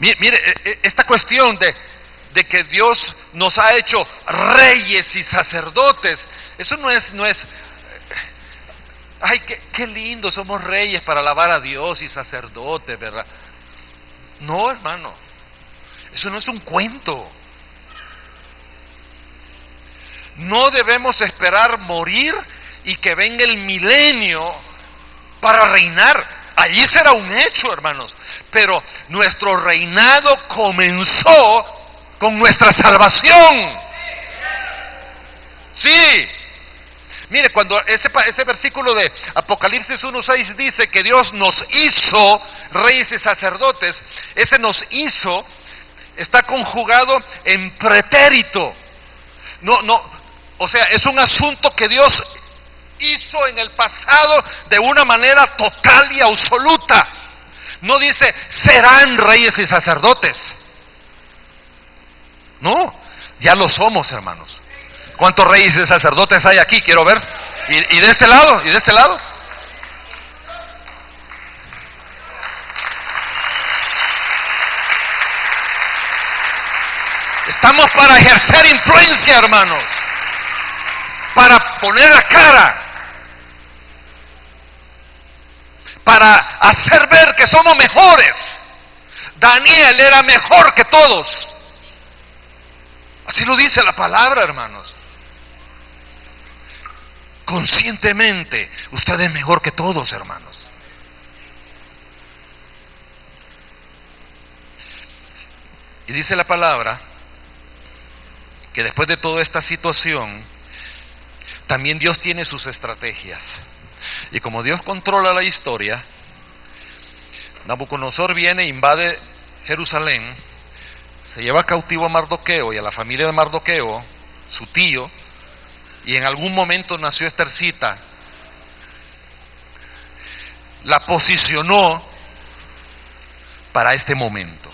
mire, esta cuestión de que Dios nos ha hecho reyes y sacerdotes, eso no es ay, qué lindo, somos reyes para alabar a Dios y sacerdotes, ¿verdad? No, hermano, eso no es un cuento. No debemos esperar morir y que venga el milenio para reinar. Allí será un hecho, hermanos. Pero nuestro reinado comenzó con nuestra salvación. Sí. Mire, cuando ese versículo de Apocalipsis 1:6 dice que Dios nos hizo reyes y sacerdotes, ese nos hizo está conjugado en pretérito. O sea, es un asunto que Dios hizo en el pasado de una manera total y absoluta. No dice serán reyes y sacerdotes. No, ya lo somos, hermanos. ¿Cuántos reyes y sacerdotes hay aquí? Quiero ver. ¿Y de este lado? ¿Y de este lado? Estamos para ejercer influencia, hermanos. Para poner la cara. Para hacer ver que somos mejores. Daniel era mejor que todos. Así lo dice la palabra, hermanos. Conscientemente, usted es mejor que todos, hermanos. Y dice la palabra que después de toda esta situación, también Dios tiene sus estrategias. Y como Dios controla la historia, Nabucodonosor viene e invade Jerusalén, se lleva cautivo a Mardoqueo y a la familia de Mardoqueo, su tío, y en algún momento nació Estercita, la posicionó para este momento.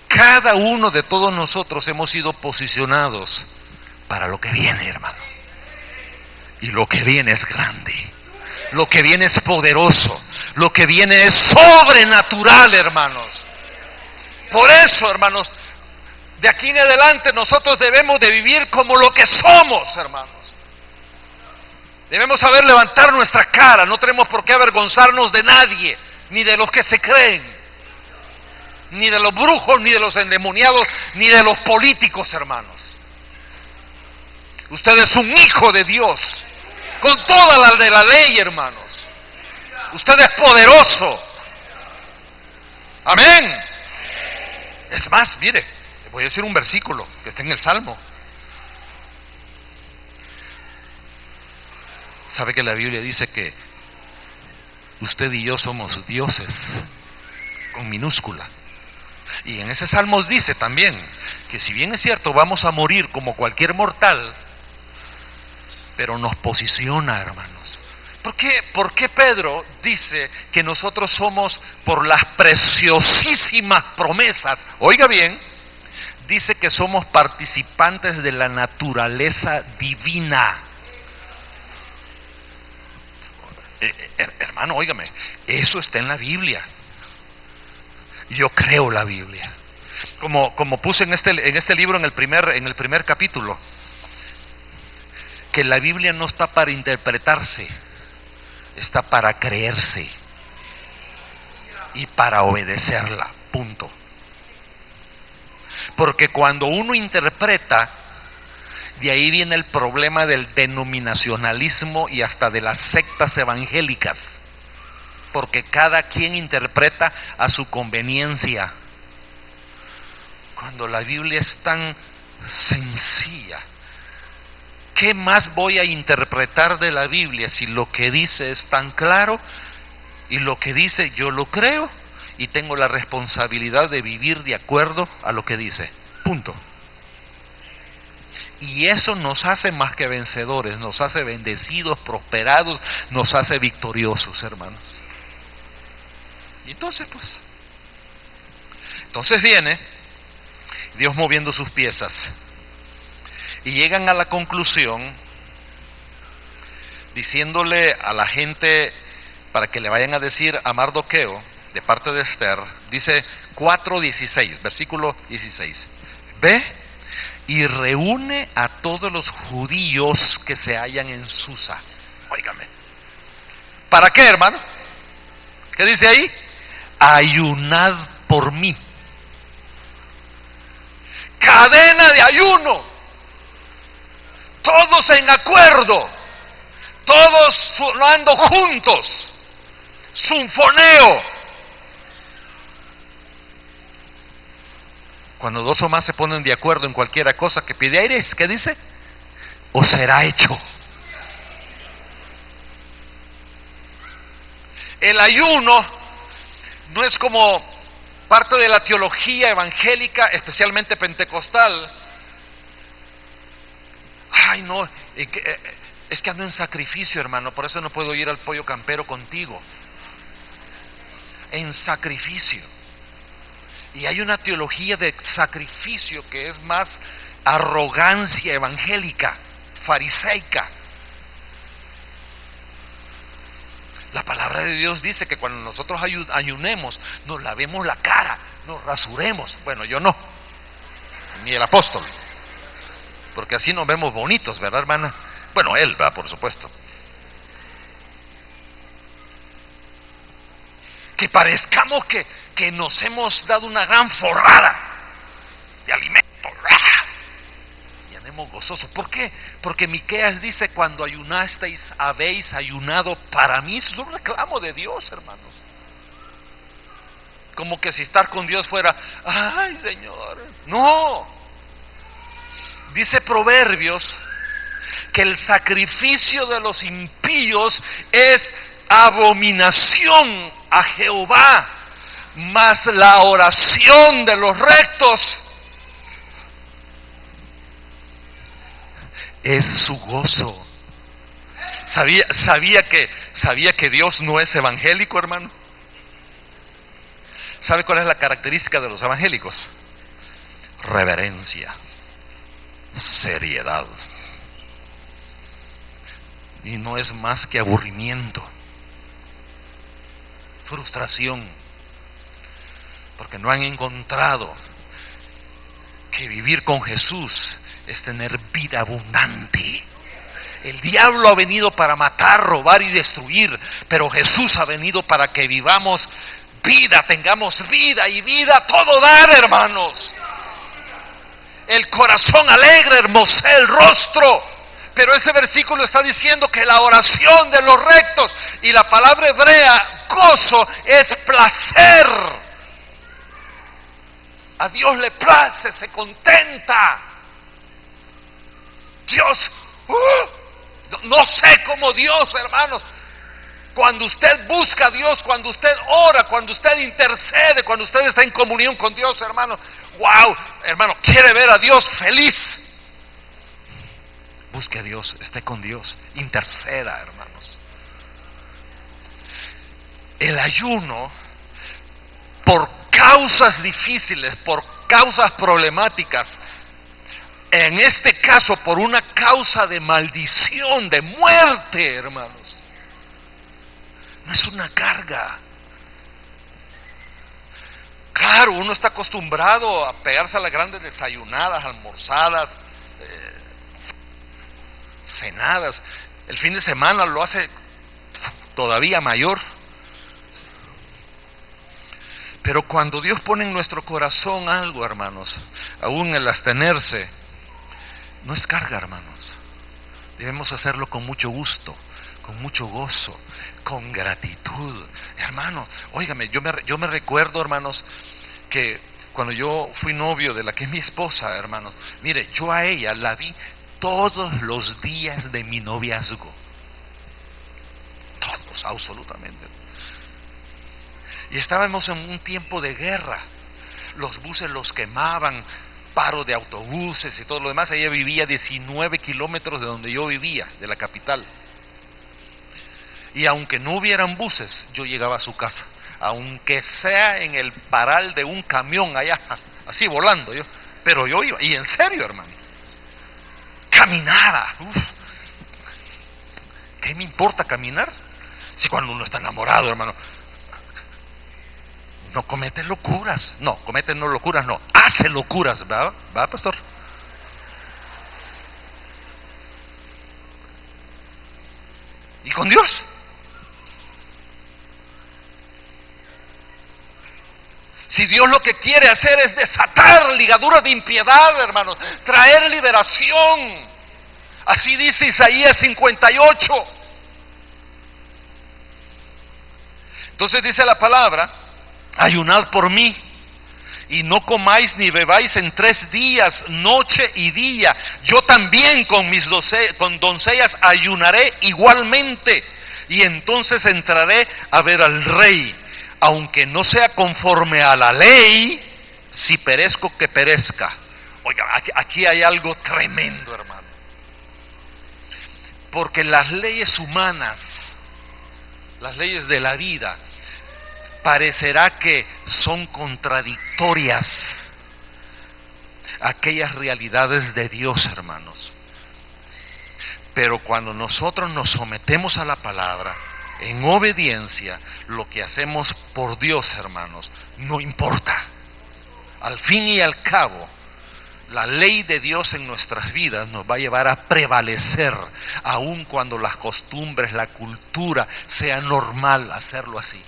Cada uno de todos nosotros hemos sido posicionados para lo que viene, hermano. Y lo que viene es grande. Lo que viene es poderoso. Lo que viene es sobrenatural, hermanos. Por eso, hermanos, de aquí en adelante nosotros debemos de vivir como lo que somos, hermanos. Debemos saber levantar nuestra cara. No tenemos por qué avergonzarnos de nadie, ni de los que se creen, ni de los brujos, ni de los endemoniados, ni de los políticos, hermanos. Usted es un hijo de Dios, con toda la de la ley, hermanos. Usted es poderoso. Amén. Es más, mire, voy a decir un versículo que está en el Salmo. ¿Sabe que la Biblia dice que usted y yo somos dioses con minúscula? Y en ese Salmo dice también que si bien es cierto vamos a morir como cualquier mortal, pero nos posiciona, hermanos. ¿Por qué Pedro dice que nosotros somos por las preciosísimas promesas? Oiga bien, dice que somos participantes de la naturaleza divina. Hermano, óigame, eso está en la Biblia. Yo creo la Biblia. Como puse en este libro en el primer capítulo, que la Biblia no está para interpretarse, está para creerse y para obedecerla, punto. Porque cuando uno interpreta, de ahí viene el problema del denominacionalismo y hasta de las sectas evangélicas, porque cada quien interpreta a su conveniencia, cuando la Biblia es tan sencilla. ¿Qué más voy a interpretar de la Biblia si lo que dice es tan claro y lo que dice yo lo creo y tengo la responsabilidad de vivir de acuerdo a lo que dice? Punto. Y eso nos hace más que vencedores, nos hace bendecidos, prosperados, nos hace victoriosos, hermanos. Y entonces viene Dios moviendo sus piezas y llegan a la conclusión diciéndole a la gente para que le vayan a decir a Mardoqueo de parte de Esther, dice 4:16, versículo 16, ve y reúne a todos los judíos que se hallan en Susa. Óigame, ¿para qué, hermano? ¿Qué dice ahí? Ayunad por mí. Cadena de ayuno, todos en acuerdo, todos sonando juntos, sinfoneo. Cuando dos o más se ponen de acuerdo en cualquiera cosa que pidiereis, ¿qué dice? Os será hecho. El ayuno no es como parte de la teología evangélica, especialmente pentecostal. Ay, no, es que ando en sacrificio, hermano, por eso no puedo ir al pollo campero contigo. En sacrificio. Y hay una teología de sacrificio que es más arrogancia evangélica, fariseica. La palabra de Dios dice que cuando nosotros ayunemos, nos lavemos la cara, nos rasuremos. Bueno, yo no, ni el apóstol, porque así nos vemos bonitos, ¿verdad, hermana? Bueno, él va, por supuesto. Que parezcamos que nos hemos dado una gran forrada de alimento. Y andemos gozosos. ¿Por qué? Porque Miqueas dice, cuando ayunasteis, habéis ayunado para mí. Es un reclamo de Dios, hermanos. Como que si estar con Dios fuera, ay, Señor. No. Dice Proverbios que el sacrificio de los impíos es abominación a Jehová, mas la oración de los rectos es su gozo. ¿Sabía que Dios no es evangélico, hermano? ¿Sabe cuál es la característica de los evangélicos? Reverencia, seriedad. Y no es más que aburrimiento, frustración, porque no han encontrado que vivir con Jesús es tener vida abundante. El diablo ha venido para matar, robar y destruir, pero Jesús ha venido para que vivamos vida, tengamos vida y vida a todo dar, hermanos. El corazón alegre hermosea el rostro. Pero ese versículo está diciendo que la oración de los rectos, y la palabra hebrea gozo es placer. A Dios le place, se contenta. Dios, no sé cómo Dios, hermanos, cuando usted busca a Dios, cuando usted ora, cuando usted intercede, cuando usted está en comunión con Dios, hermano, wow, hermano, quiere ver a Dios feliz. Busque a Dios, esté con Dios, interceda, hermanos. El ayuno, por causas difíciles, por causas problemáticas, en este caso por una causa de maldición, de muerte, hermanos, no es una carga. Claro, uno está acostumbrado a pegarse a las grandes desayunadas, almorzadas, cenadas. El fin de semana lo hace todavía mayor. Pero cuando Dios pone en nuestro corazón algo, hermanos, aún el abstenerse, no es carga, hermanos. Debemos hacerlo con mucho gusto, con mucho gozo, con gratitud. Hermanos, óigame, yo me recuerdo, hermanos, que cuando yo fui novio de la que es mi esposa, hermanos, mire, yo a ella la vi todos los días de mi noviazgo. Todos, absolutamente. Y estábamos en un tiempo de guerra. Los buses los quemaban, paro de autobuses y todo lo demás. Ella vivía a 19 kilómetros de donde yo vivía, de la capital. Y aunque no hubieran buses, yo llegaba a su casa, aunque sea en el paral de un camión allá, así volando yo, pero yo iba, y en serio, hermano, caminaba. ¿Qué me importa caminar? Si cuando uno está enamorado, hermano, no comete locuras, hace locuras, ¿va, pastor? ¿Y con Dios? Si Dios lo que quiere hacer es desatar ligaduras de impiedad, hermanos, traer liberación. Así dice Isaías 58. Entonces dice la palabra: ayunad por mí, y no comáis ni bebáis en 3 días, noche y día. Yo también con mis doncellas ayunaré igualmente, y entonces entraré a ver al rey. Aunque no sea conforme a la ley, si perezco, que perezca. Oiga, aquí hay algo tremendo, hermano. Porque las leyes humanas, las leyes de la vida, parecerá que son contradictorias a aquellas realidades de Dios, hermanos. Pero cuando nosotros nos sometemos a la palabra, en obediencia, lo que hacemos por Dios, hermanos, no importa. Al fin y al cabo, la ley de Dios en nuestras vidas nos va a llevar a prevalecer, aun cuando las costumbres, la cultura, sea normal hacerlo así.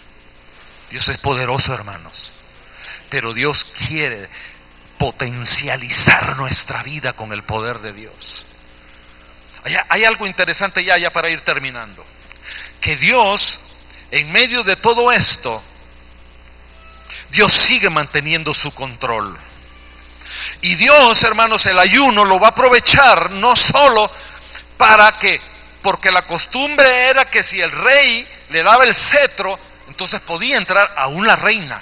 Dios es poderoso, hermanos, pero Dios quiere potencializar nuestra vida con el poder de Dios. Hay algo interesante ya para ir terminando. Que Dios, en medio de todo esto, Dios sigue manteniendo su control. Y Dios, hermanos, el ayuno lo va a aprovechar no solo porque la costumbre era que si el rey le daba el cetro, entonces podía entrar a una reina.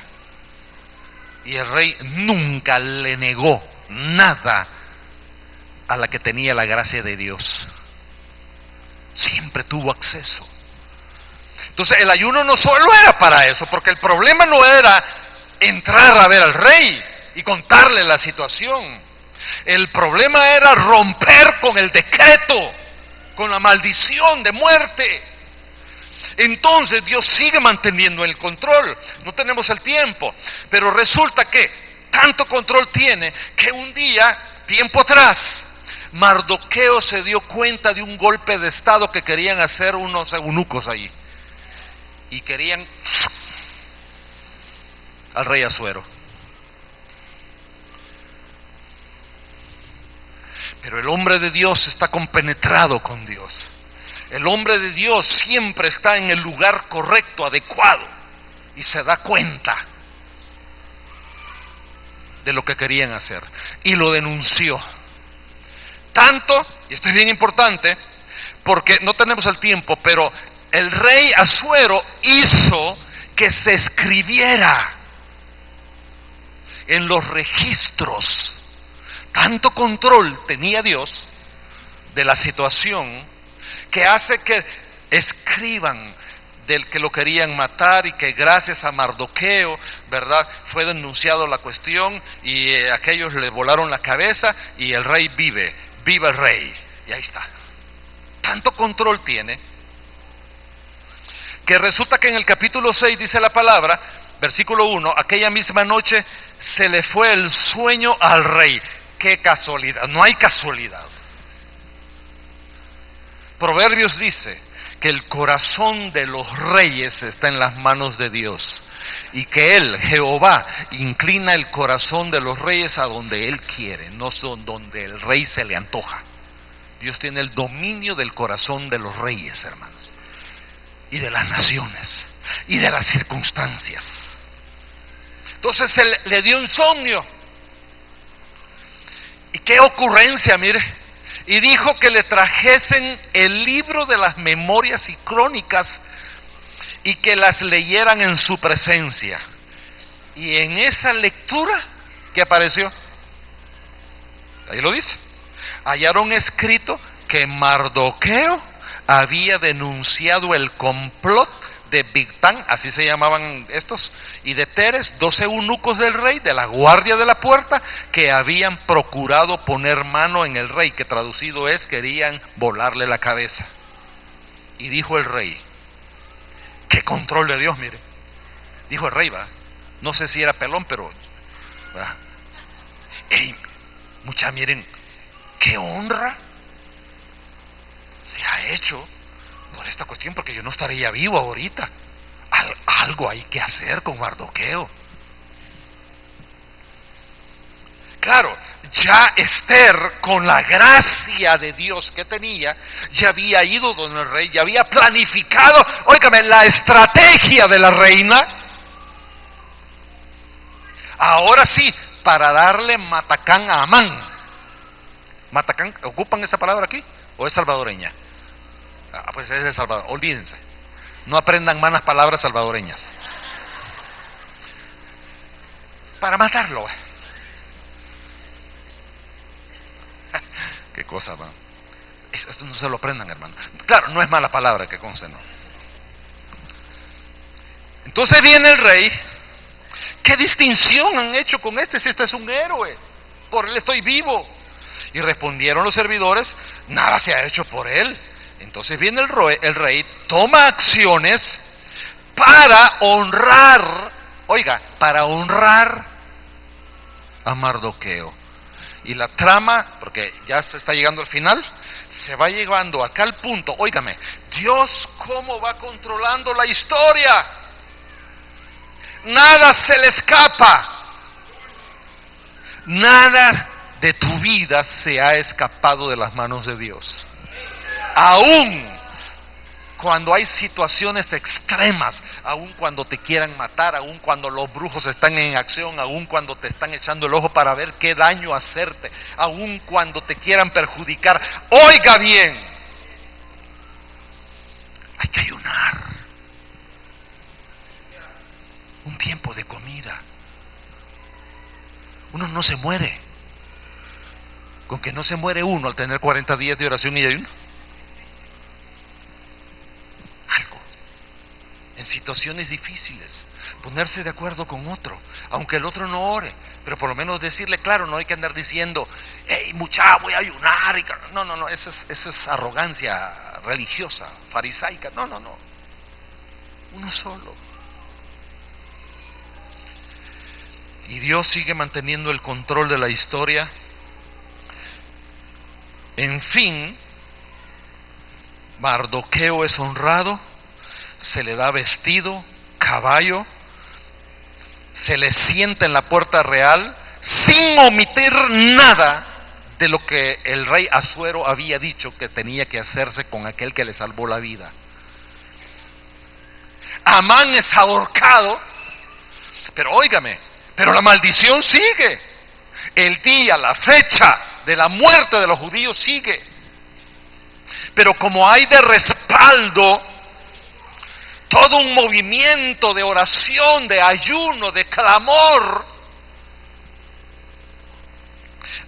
Y el rey nunca le negó nada a la que tenía la gracia de Dios. Siempre tuvo acceso. Entonces el ayuno no solo era para eso, porque el problema no era entrar a ver al rey y contarle la situación. El problema era romper con el decreto, con la maldición de muerte. Entonces Dios sigue manteniendo el control. No tenemos el tiempo, pero resulta que tanto control tiene que un día, tiempo atrás, Mardoqueo se dio cuenta de un golpe de estado que querían hacer unos eunucos allí. Y querían al rey Asuero. Pero el hombre de Dios está compenetrado con Dios. El hombre de Dios siempre está en el lugar correcto, adecuado, y se da cuenta. de lo que querían hacer y lo denunció. Tanto, y esto es bien importante, porque no tenemos el tiempo, pero el rey Asuero hizo que se escribiera en los registros. Tanto control tenía Dios de la situación que hace que escriban del que lo querían matar y que gracias a Mardoqueo, ¿verdad?, fue denunciado la cuestión y aquellos le volaron la cabeza y el rey vive, viva el rey, y ahí está. Tanto control tiene que resulta que en el capítulo 6 dice la palabra, versículo 1, aquella misma noche se le fue el sueño al rey. ¡Qué casualidad! No hay casualidad. Proverbios dice que el corazón de los reyes está en las manos de Dios y que Él, Jehová, inclina el corazón de los reyes a donde Él quiere, no son donde el rey se le antoja. Dios tiene el dominio del corazón de los reyes, hermanos, y de las naciones y de las circunstancias. Entonces le dio insomnio. Y qué ocurrencia, mire. Y dijo que le trajesen el libro de las memorias y crónicas y que las leyeran en su presencia. Y en esa lectura, ¿qué apareció? Ahí lo dice. Hallaron escrito que Mardoqueo había denunciado el complot de Bigtán, así se llamaban estos, y de Teres, 12 eunucos del rey, de la guardia de la puerta, que habían procurado poner mano en el rey, que traducido es, querían volarle la cabeza. Y dijo el rey, qué control de Dios, mire. Dijo el rey, va, no sé si era pelón, pero, va. Ey, mucha, miren, qué honra se ha hecho por esta cuestión, porque yo no estaría vivo ahorita. Algo hay que hacer con Mardoqueo. Claro, ya Esther, con la gracia de Dios que tenía, ya había ido donde el rey, ya había planificado, óigame, la estrategia de la reina. Ahora sí, para darle matacán a Amán. ¿Matacán? ¿Ocupan esa palabra aquí? ¿O es salvadoreña? Pues es de Salvador, olvídense. No aprendan malas palabras salvadoreñas. Para matarlo. Qué cosa, va. Esto no se lo aprendan, hermano. Claro, no es mala palabra, que conste, no. Entonces viene el rey. ¿Qué distinción han hecho con este? Si este es un héroe, por él estoy vivo. Y respondieron los servidores, nada se ha hecho por él. Entonces viene el rey, toma acciones para honrar, oiga, para honrar a Mardoqueo. Y la trama, porque ya se está llegando al final, se va llevando acá al punto, óigame, Dios cómo va controlando la historia. Nada se le escapa. Nada de tu vida se ha escapado de las manos de Dios. Aún cuando hay situaciones extremas, aún cuando te quieran matar, aún cuando los brujos están en acción, aún cuando te están echando el ojo para ver qué daño hacerte, aún cuando te quieran perjudicar, oiga bien, hay que ayunar. Un tiempo de comida. Uno no se muere. Con que no se muere uno al tener 40 días de oración y de ayuno. Algo. En situaciones difíciles, ponerse de acuerdo con otro, aunque el otro no ore, pero por lo menos decirle, claro, no hay que andar diciendo, hey, muchacho, voy a ayunar. No, eso es arrogancia religiosa, farisaica. No. Uno solo. Y Dios sigue manteniendo el control de la historia. En fin, Mardoqueo es honrado, se le da vestido, caballo, se le sienta en la puerta real, sin omitir nada de lo que el rey Asuero había dicho que tenía que hacerse con aquel que le salvó la vida. Amán es ahorcado, pero óigame, pero la maldición sigue. El día, la fecha de la muerte de los judíos sigue. Pero como hay de respaldo todo un movimiento de oración, de ayuno, de clamor,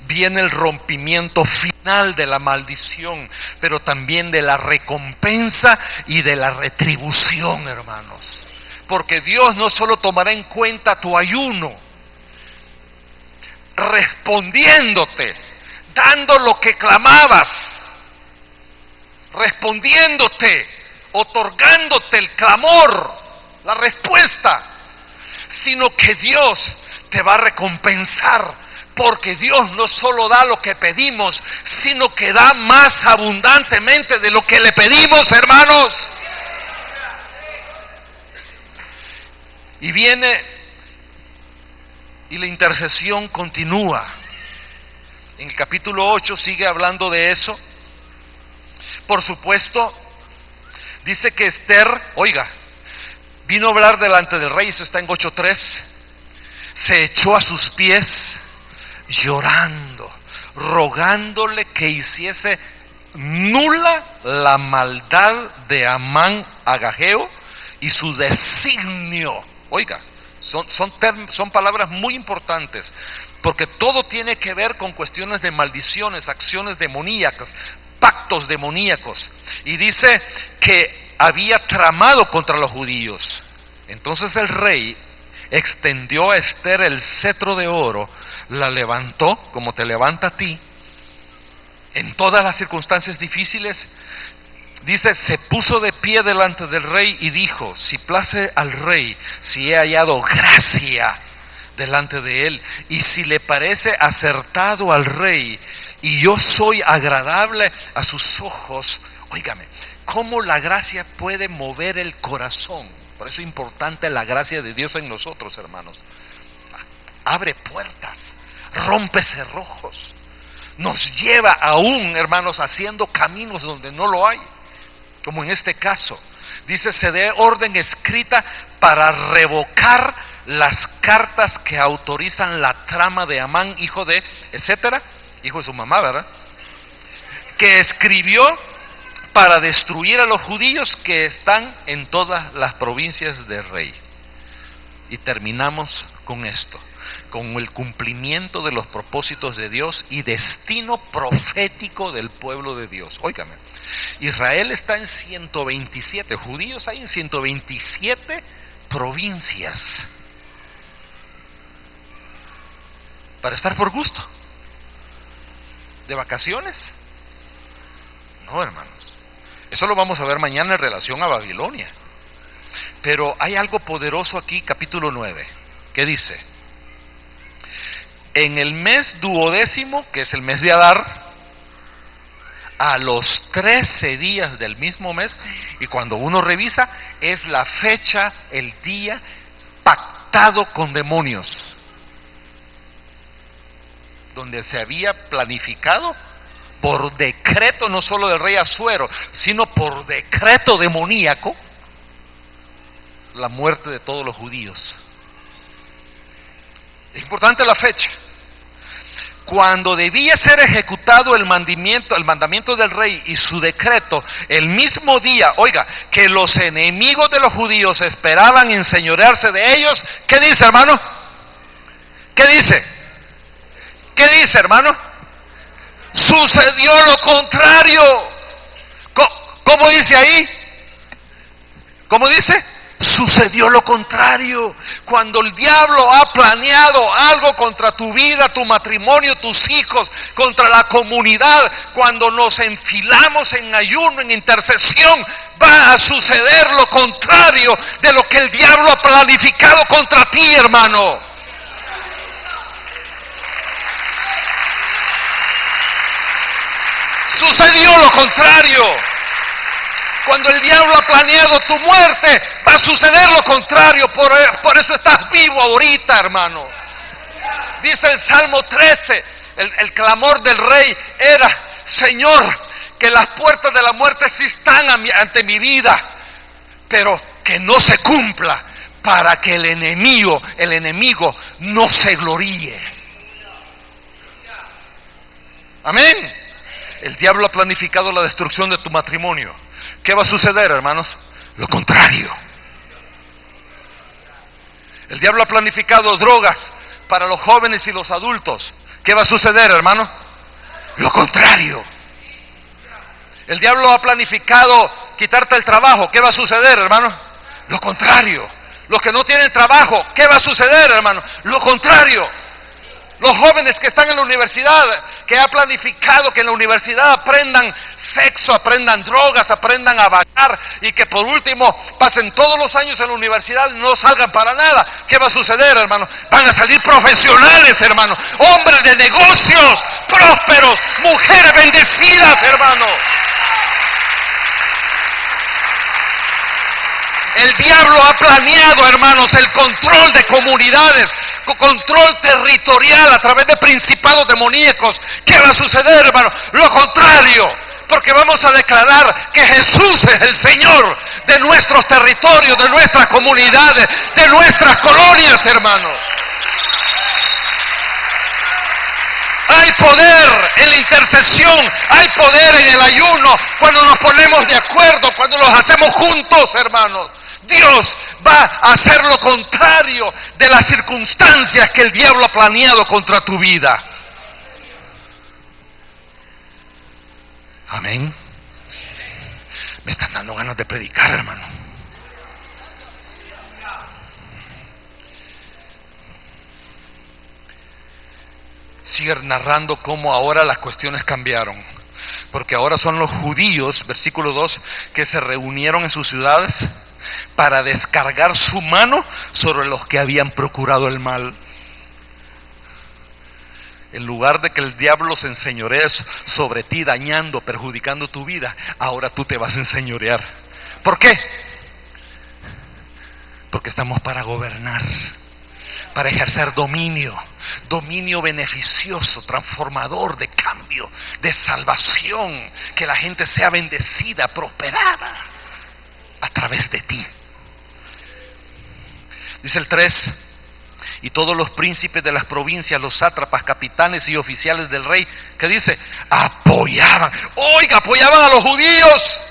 viene el rompimiento final de la maldición, pero también de la recompensa y de la retribución, hermanos. Porque Dios no solo tomará en cuenta tu ayuno, respondiéndote, dando lo que clamabas, respondiéndote, otorgándote el clamor, la respuesta, sino que Dios te va a recompensar. Porque Dios no solo da lo que pedimos, sino que da más abundantemente de lo que le pedimos, hermanos. Y viene y la intercesión continúa. En el capítulo 8 sigue hablando de eso. Por supuesto, dice que Esther, oiga, vino a hablar delante del rey, eso está en 8:3, se echó a sus pies llorando, rogándole que hiciese nula la maldad de Amán Agageo y su designio. Oiga, son palabras muy importantes, porque todo tiene que ver con cuestiones de maldiciones, acciones demoníacas, pactos demoníacos. Y dice que había tramado contra los judíos. Entonces el rey extendió a Esther el cetro de oro, la levantó como te levanta a ti en todas las circunstancias difíciles. Dice, se puso de pie delante del rey y dijo: si place al rey, si he hallado gracia delante de él, y si le parece acertado al rey, y yo soy agradable a sus ojos. Óigame, cómo la gracia puede mover el corazón. Por eso es importante la gracia de Dios en nosotros, hermanos. Abre puertas, rompe cerrojos, nos lleva aún, hermanos, haciendo caminos donde no lo hay, como en este caso. Dice, se dé orden escrita para revocar las cartas que autorizan la trama de Amán, hijo de, etcétera, hijo de su mamá, ¿verdad?, que escribió para destruir a los judíos que están en todas las provincias del rey. Y terminamos con esto, con el cumplimiento de los propósitos de Dios y destino profético del pueblo de Dios. Óigame, Israel está en 127, judíos hay en 127 provincias. ¿Para estar por gusto? ¿De vacaciones? No, hermanos. Eso lo vamos a ver mañana en relación a Babilonia. Pero hay algo poderoso aquí, capítulo 9, que dice: en el mes duodécimo, que es el mes de Adar, a los 13 días del mismo mes, y cuando uno revisa, es la fecha, el día pactado con demonios, donde se había planificado por decreto no solo del rey Asuero, sino por decreto demoníaco, la muerte de todos los judíos. Es importante la fecha. Cuando debía ser ejecutado el mandamiento del rey y su decreto, el mismo día, oiga, que los enemigos de los judíos esperaban enseñorearse de ellos, ¿qué dice, hermano? ¿Qué dice? ¿Qué dice, hermano? Sucedió lo contrario. ¿Cómo dice ahí? ¿Cómo dice? Sucedió lo contrario. Cuando el diablo ha planeado algo contra tu vida, tu matrimonio, tus hijos, contra la comunidad, cuando nos enfilamos en ayuno, en intercesión, va a suceder lo contrario de lo que el diablo ha planificado contra ti, hermano. Sucedió lo contrario. Cuando el diablo ha planeado tu muerte, va a suceder lo contrario. Por eso estás vivo ahorita, hermano. Dice el Salmo 13, el clamor del rey era: Señor, que las puertas de la muerte sí están ante mi vida, pero que no se cumpla, para que el enemigo no se gloríe. Amén. El diablo ha planificado la destrucción de tu matrimonio. ¿Qué va a suceder, hermanos? Lo contrario. El diablo ha planificado drogas para los jóvenes y los adultos. ¿Qué va a suceder, hermano? Lo contrario. El diablo ha planificado quitarte el trabajo. ¿Qué va a suceder, hermano? Lo contrario. Los que no tienen trabajo, ¿qué va a suceder, hermano? Lo contrario. Los jóvenes que están en la universidad, que ha planificado que en la universidad aprendan sexo, aprendan drogas, aprendan a vagar y que por último pasen todos los años en la universidad y no salgan para nada. ¿Qué va a suceder, hermano? Van a salir profesionales, hermano, hombres de negocios, prósperos, mujeres bendecidas, hermano. El diablo ha planeado, hermanos, el control de comunidades, control territorial a través de principados demoníacos. ¿Qué va a suceder, hermano? Lo contrario, porque vamos a declarar que Jesús es el Señor de nuestros territorios, de nuestras comunidades, de nuestras colonias, hermanos. Hay poder en la intercesión, hay poder en el ayuno, cuando nos ponemos de acuerdo, cuando los hacemos juntos, hermanos. Dios va a hacer lo contrario de las circunstancias que el diablo ha planeado contra tu vida. Amén. Me están dando ganas de predicar, hermano. Sigue narrando cómo ahora las cuestiones cambiaron. Porque ahora son los judíos, versículo 2, que se reunieron en sus ciudades para descargar su mano sobre los que habían procurado el mal. En lugar de que el diablo se enseñoree sobre ti, dañando, perjudicando tu vida, ahora tú te vas a enseñorear. ¿Por qué? Porque estamos para gobernar, para ejercer dominio beneficioso, transformador, de cambio, de salvación, que la gente sea bendecida, prosperada a través de ti. Dice el 3: y todos los príncipes de las provincias, los sátrapas, capitanes y oficiales del rey, ¿qué dice? Apoyaban a los judíos.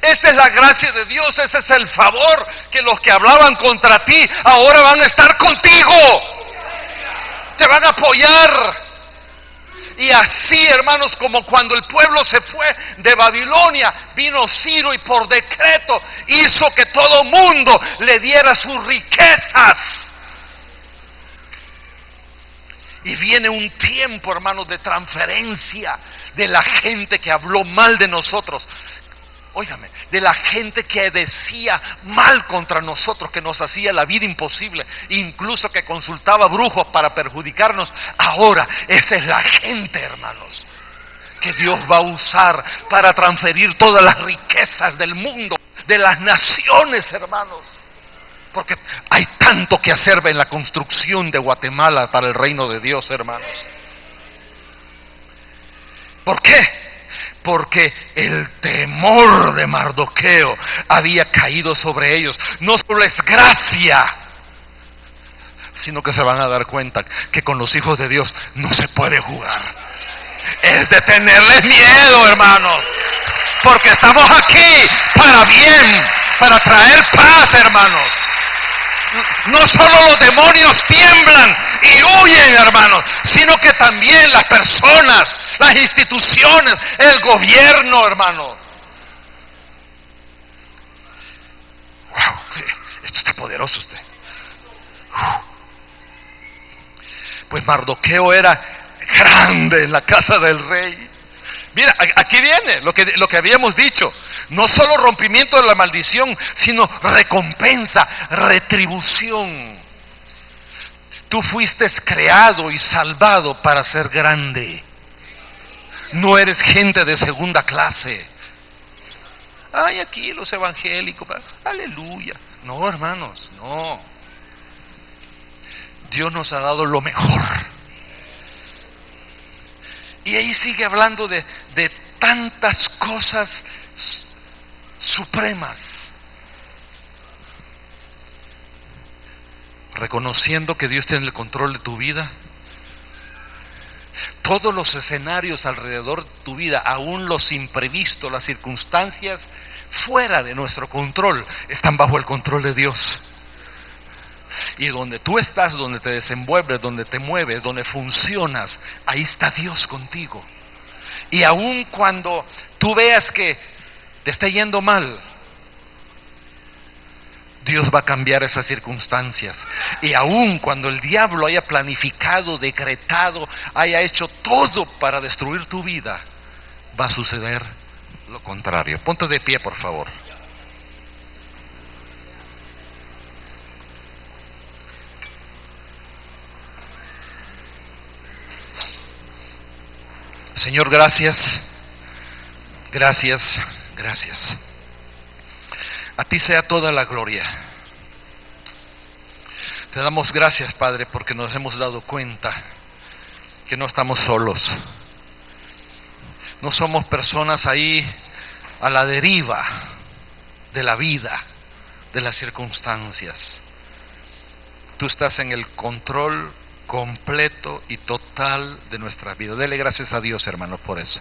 Esa es la gracia de Dios, ese es el favor, que los que hablaban contra ti ahora van a estar contigo, te van a apoyar. Y así, hermanos, como cuando el pueblo se fue de Babilonia, vino Ciro y por decreto hizo que todo mundo le diera sus riquezas. Y viene un tiempo, hermanos, de transferencia de la gente que habló mal de nosotros. Óigame, de la gente que decía mal contra nosotros, que nos hacía la vida imposible, incluso que consultaba brujos para perjudicarnos. Ahora, esa es la gente, hermanos, que Dios va a usar para transferir todas las riquezas del mundo, de las naciones, hermanos. Porque hay tanto que hacer en la construcción de Guatemala para el reino de Dios, hermanos. ¿Por qué? Porque el temor de Mardoqueo había caído sobre ellos. No solo es gracia, sino que se van a dar cuenta que con los hijos de Dios no se puede jugar. Es de tenerles miedo, hermanos, porque estamos aquí para bien, para traer paz, hermanos. No solo los demonios tiemblan y huyen, hermanos, sino que también las personas, las instituciones, el gobierno, hermano. Wow, esto está poderoso usted. Pues Mardoqueo era grande en la casa del rey. Mira, aquí viene lo que habíamos dicho. No solo rompimiento de la maldición, sino recompensa, retribución. Tú fuiste creado y salvado para ser grande. No eres gente de segunda clase. Ay, aquí los evangélicos, aleluya. No, hermanos, no. Dios nos ha dado lo mejor. Y ahí sigue hablando de tantas cosas supremas, reconociendo que Dios tiene el control de tu vida, Todos los escenarios alrededor de tu vida, aún los imprevistos, las circunstancias fuera de nuestro control, están bajo el control de Dios. Y donde tú estás, donde te desenvuelves, donde te mueves, donde funcionas, ahí está Dios contigo. Y aun cuando tú veas que te está yendo mal, Dios va a cambiar esas circunstancias. Y aun cuando el diablo haya planificado, decretado, haya hecho todo para destruir tu vida, va a suceder lo contrario. Ponte de pie, por favor. Señor, gracias, gracias, gracias. A ti sea toda la gloria. Te damos gracias, Padre, porque nos hemos dado cuenta que no estamos solos. No somos personas ahí a la deriva de la vida, de las circunstancias. Tú estás en el control completo y total de nuestra vida. Dele gracias a Dios, hermano, por eso.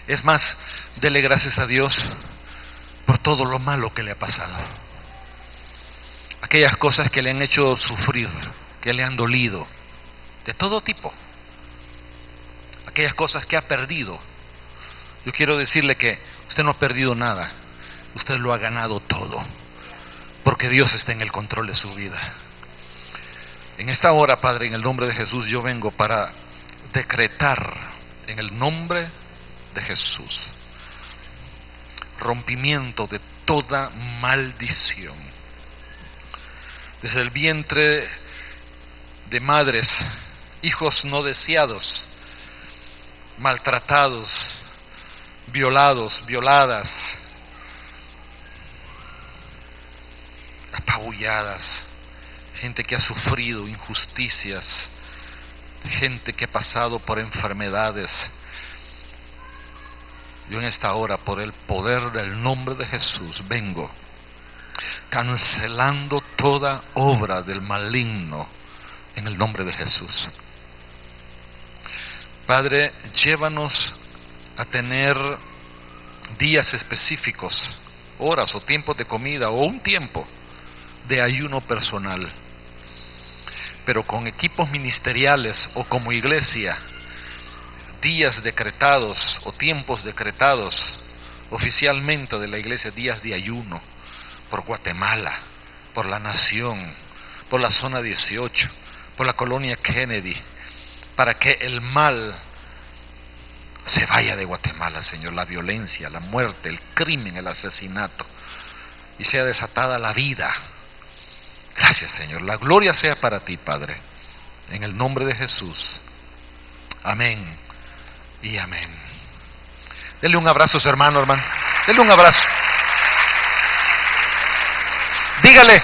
Es más, dele gracias a Dios por todo lo malo que le ha pasado. Aquellas cosas que le han hecho sufrir, que le han dolido, de todo tipo. Aquellas cosas que ha perdido. Yo quiero decirle que usted no ha perdido nada, usted lo ha ganado todo, porque Dios está en el control de su vida. En esta hora, Padre, en el nombre de Jesús, yo vengo para decretar en el nombre de Jesús rompimiento de toda maldición. Desde el vientre de madres, hijos no deseados, maltratados, violados, violadas, apabulladas, gente que ha sufrido injusticias, gente que ha pasado por enfermedades. Yo en esta hora, por el poder del nombre de Jesús, vengo cancelando toda obra del maligno en el nombre de Jesús. Padre, llévanos a tener días específicos, horas o tiempos de comida o un tiempo de ayuno personal, pero con equipos ministeriales o como iglesia, días decretados o tiempos decretados oficialmente de la iglesia, días de ayuno por Guatemala, por la nación, por la zona 18, por la colonia Kennedy, para que el mal se vaya de Guatemala, Señor, la violencia, la muerte, el crimen, el asesinato, y sea desatada la vida. Gracias, Señor. La gloria sea para ti, Padre, en el nombre de Jesús. Amén y amén. Denle un abrazo a su hermano, hermano. Denle un abrazo. Dígale,